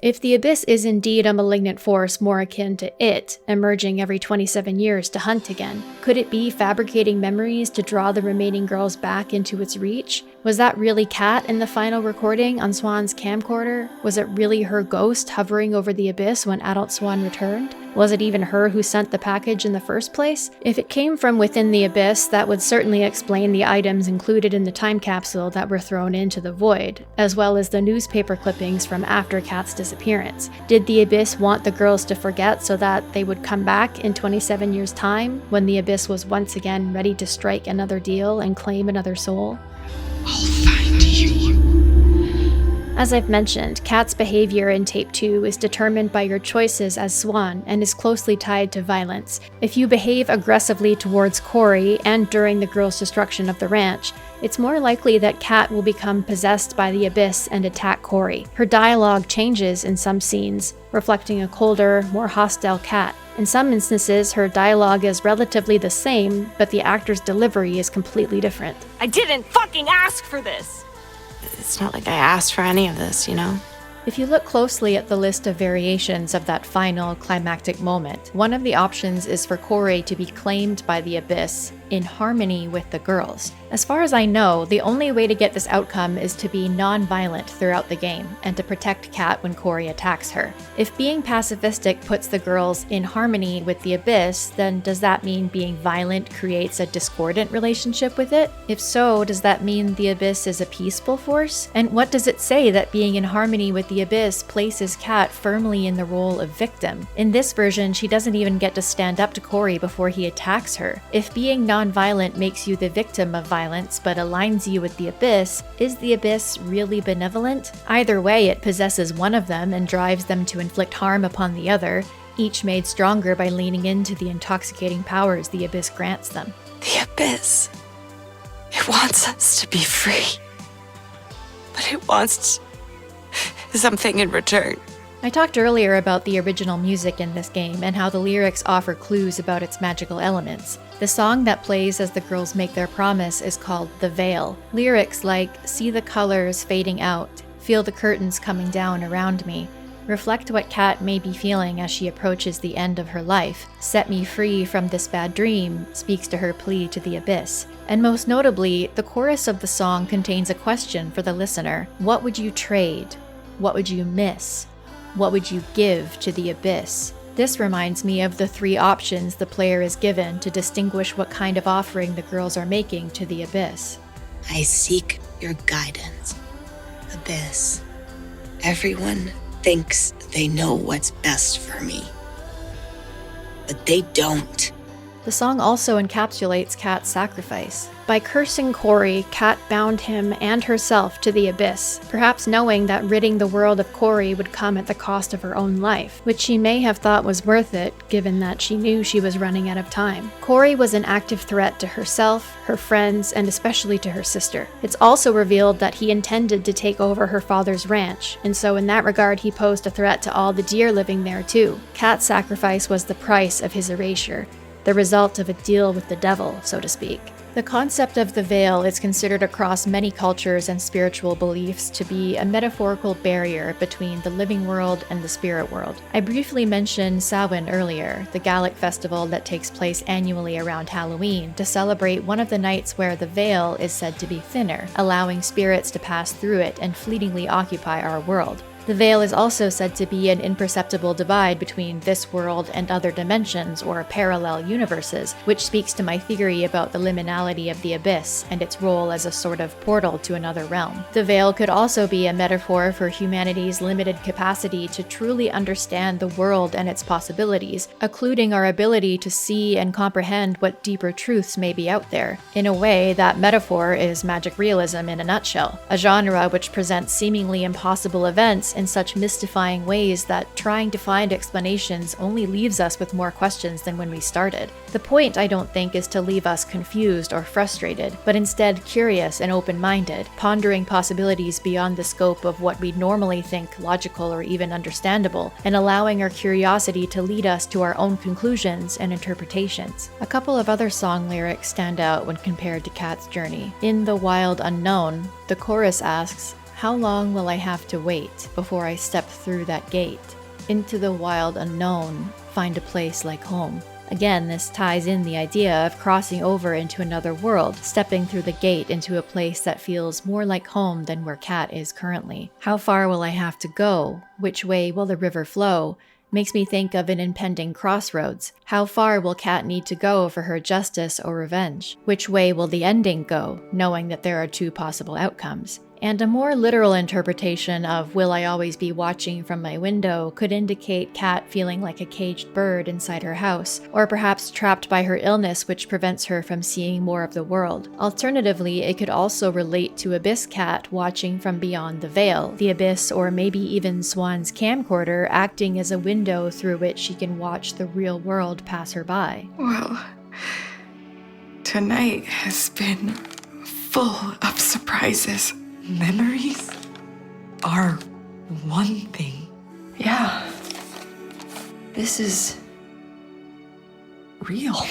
If the Abyss is indeed a malignant force more akin to it, emerging every 27 years to hunt again, could it be fabricating memories to draw the remaining girls back into its reach? Was that really Kat in the final recording on Swan's camcorder? Was it really her ghost hovering over the Abyss when adult Swan returned? Was it even her who sent the package in the first place? If it came from within the Abyss, that would certainly explain the items included in the time capsule that were thrown into the void, as well as the newspaper clippings from after Kat's disappearance. Did the Abyss want the girls to forget so that they would come back in 27 years' time, when the Abyss was once again ready to strike another deal and claim another soul? I'll find you. As I've mentioned, Kat's behavior in Tape 2 is determined by your choices as Swan and is closely tied to violence. If you behave aggressively towards Corey and during the girls' destruction of the ranch, it's more likely that Kat will become possessed by the Abyss and attack Corey. Her dialogue changes in some scenes, reflecting a colder, more hostile Kat. In some instances, her dialogue is relatively the same, but the actor's delivery is completely different. I didn't fucking ask for this! It's not like I asked for any of this, you know? If you look closely at the list of variations of that final climactic moment, one of the options is for Corey to be claimed by the Abyss in harmony with the girls. As far as I know, the only way to get this outcome is to be non-violent throughout the game, and to protect Kat when Corey attacks her. If being pacifistic puts the girls in harmony with the Abyss, then does that mean being violent creates a discordant relationship with it? If so, does that mean the Abyss is a peaceful force? And what does it say that being in harmony with the Abyss places Kat firmly in the role of victim? In this version, she doesn't even get to stand up to Corey before he attacks her. If being non-violent makes you the victim of violence but aligns you with the Abyss, is the Abyss really benevolent? Either way, it possesses one of them and drives them to inflict harm upon the other, each made stronger by leaning into the intoxicating powers the Abyss grants them. The Abyss. It wants us to be free. But it wants something in return. I talked earlier about the original music in this game and how the lyrics offer clues about its magical elements. The song that plays as the girls make their promise is called The Veil. Lyrics like, "See the colors fading out, feel the curtains coming down around me," reflect what Kat may be feeling as she approaches the end of her life. "Set me free from this bad dream" speaks to her plea to the Abyss. And most notably, the chorus of the song contains a question for the listener. What would you trade? What would you miss? What would you give to the Abyss? This reminds me of the 3 options the player is given to distinguish what kind of offering the girls are making to the Abyss. I seek your guidance, Abyss. Everyone thinks they know what's best for me, but they don't. The song also encapsulates Kat's sacrifice. By cursing Corey, Kat bound him and herself to the Abyss, perhaps knowing that ridding the world of Corey would come at the cost of her own life, which she may have thought was worth it, given that she knew she was running out of time. Corey was an active threat to herself, her friends, and especially to her sister. It's also revealed that he intended to take over her father's ranch, and so in that regard he posed a threat to all the deer living there too. Kat's sacrifice was the price of his erasure, the result of a deal with the devil, so to speak. The concept of the veil is considered across many cultures and spiritual beliefs to be a metaphorical barrier between the living world and the spirit world. I briefly mentioned Samhain earlier, the Gallic festival that takes place annually around Halloween to celebrate one of the nights where the veil is said to be thinner, allowing spirits to pass through it and fleetingly occupy our world. The veil is also said to be an imperceptible divide between this world and other dimensions or parallel universes, which speaks to my theory about the liminality of the abyss and its role as a sort of portal to another realm. The veil could also be a metaphor for humanity's limited capacity to truly understand the world and its possibilities, occluding our ability to see and comprehend what deeper truths may be out there. In a way, that metaphor is magic realism in a nutshell, a genre which presents seemingly impossible events in such mystifying ways that trying to find explanations only leaves us with more questions than when we started. The point, I don't think, is to leave us confused or frustrated, but instead curious and open-minded, pondering possibilities beyond the scope of what we normally think logical or even understandable, and allowing our curiosity to lead us to our own conclusions and interpretations. A couple of other song lyrics stand out when compared to Kat's journey. In The Wild Unknown, the chorus asks, "How long will I have to wait before I step through that gate? Into the wild unknown, find a place like home." Again, this ties in the idea of crossing over into another world, stepping through the gate into a place that feels more like home than where Kat is currently. How far will I have to go? Which way will the river flow? Makes me think of an impending crossroads. How far will Kat need to go for her justice or revenge? Which way will the ending go, knowing that there are 2 possible outcomes? And a more literal interpretation of "will I always be watching from my window" could indicate Kat feeling like a caged bird inside her house, or perhaps trapped by her illness which prevents her from seeing more of the world. Alternatively, it could also relate to Abyss Kat watching from beyond the veil, the Abyss or maybe even Swan's camcorder acting as a window through which she can watch the real world pass her by. Well, tonight has been full of surprises. Memories are one thing. Yeah. This is real.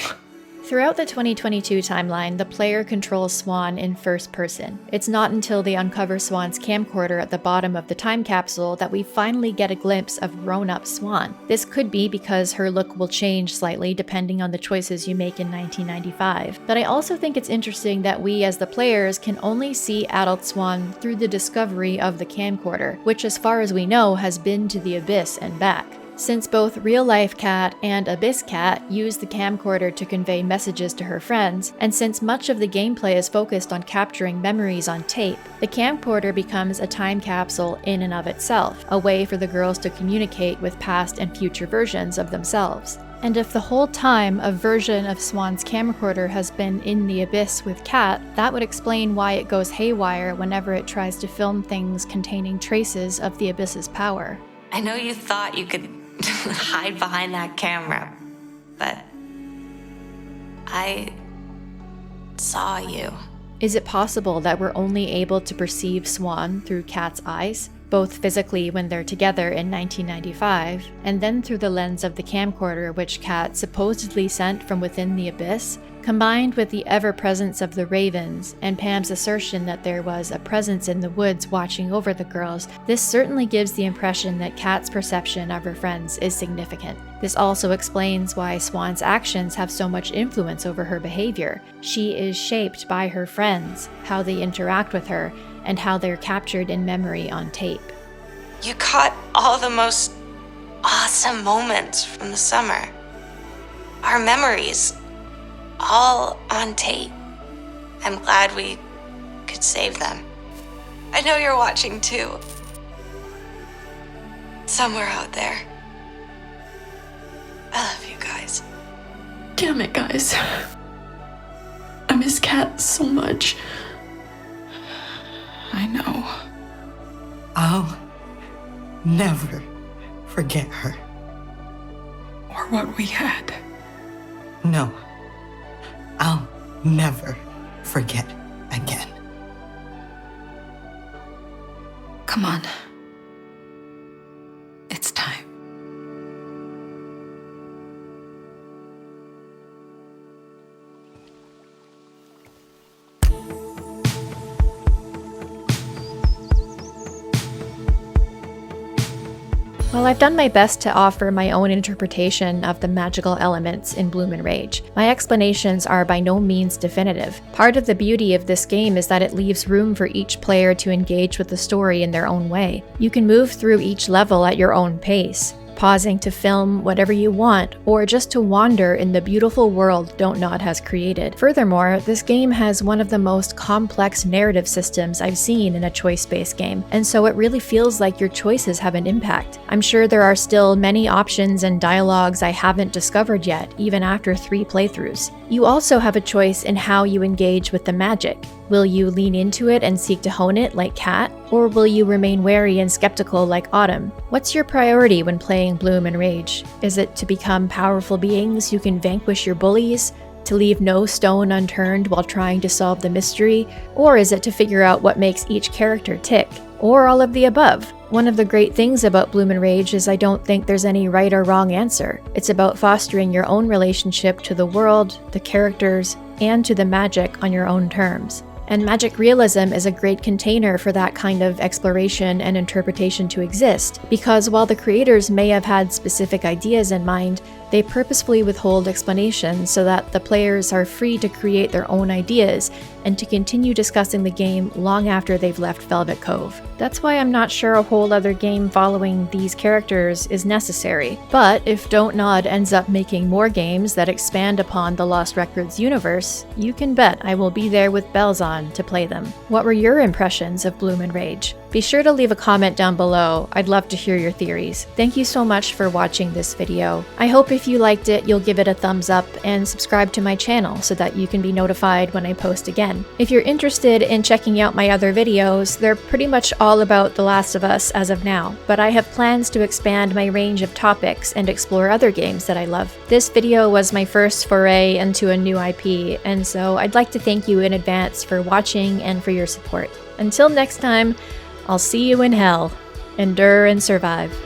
Throughout the 2022 timeline, the player controls Swan in first person. It's not until they uncover Swan's camcorder at the bottom of the time capsule that we finally get a glimpse of grown-up Swan. This could be because her look will change slightly depending on the choices you make in 1995, but I also think it's interesting that we as the players can only see adult Swan through the discovery of the camcorder, which as far as we know has been to the Abyss and back. Since both real-life Kat and Abyss Kat use the camcorder to convey messages to her friends, and since much of the gameplay is focused on capturing memories on tape, the camcorder becomes a time capsule in and of itself, a way for the girls to communicate with past and future versions of themselves. And if the whole time a version of Swan's camcorder has been in the Abyss with Kat, that would explain why it goes haywire whenever it tries to film things containing traces of the Abyss's power. I know you thought you could hide behind that camera, but I saw you. Is it possible that we're only able to perceive Swan through Kat's eyes, both physically when they're together in 1995, and then through the lens of the camcorder which Kat supposedly sent from within the Abyss? Combined with the ever-presence of the ravens, and Pam's assertion that there was a presence in the woods watching over the girls, this certainly gives the impression that Kat's perception of her friends is significant. This also explains why Swan's actions have so much influence over her behavior. She is shaped by her friends, how they interact with her, and how they're captured in memory on tape. You caught all the most awesome moments from the summer. Our memories, all on tape. I'm glad we could save them. I know you're watching too. Somewhere out there. I love you guys. Damn it, guys. I miss Kat so much. I know. I'll never forget her. Or what we had. No. I'll never forget again. Come on. It's time. While I've done my best to offer my own interpretation of the magical elements in Bloom and Rage, my explanations are by no means definitive. Part of the beauty of this game is that it leaves room for each player to engage with the story in their own way. You can move through each level at your own pace, pausing to film whatever you want, or just to wander in the beautiful world Don't Nod has created. Furthermore, this game has one of the most complex narrative systems I've seen in a choice-based game, and so it really feels like your choices have an impact. I'm sure there are still many options and dialogues I haven't discovered yet, even after 3 playthroughs. You also have a choice in how you engage with the magic. Will you lean into it and seek to hone it like Kat, or will you remain wary and skeptical like Autumn? What's your priority when playing Bloom and Rage? Is it to become powerful beings who can vanquish your bullies, to leave no stone unturned while trying to solve the mystery, or is it to figure out what makes each character tick? Or all of the above? One of the great things about Bloom and Rage is I don't think there's any right or wrong answer. It's about fostering your own relationship to the world, the characters, and to the magic on your own terms. And Magic Realism is a great container for that kind of exploration and interpretation to exist, because while the creators may have had specific ideas in mind, they purposefully withhold explanations so that the players are free to create their own ideas and to continue discussing the game long after they've left Velvet Cove. That's why I'm not sure a whole other game following these characters is necessary. But if Don't Nod ends up making more games that expand upon the Lost Records universe, you can bet I will be there with bells on to play them. What were your impressions of Bloom and Rage? Be sure to leave a comment down below. I'd love to hear your theories. Thank you so much for watching this video. I hope if you liked it, you'll give it a thumbs up and subscribe to my channel so that you can be notified when I post again. If you're interested in checking out my other videos, they're pretty much all about The Last of Us as of now, but I have plans to expand my range of topics and explore other games that I love. This video was my first foray into a new IP, and so I'd like to thank you in advance for watching and for your support. Until next time, I'll see you in hell. Endure and survive.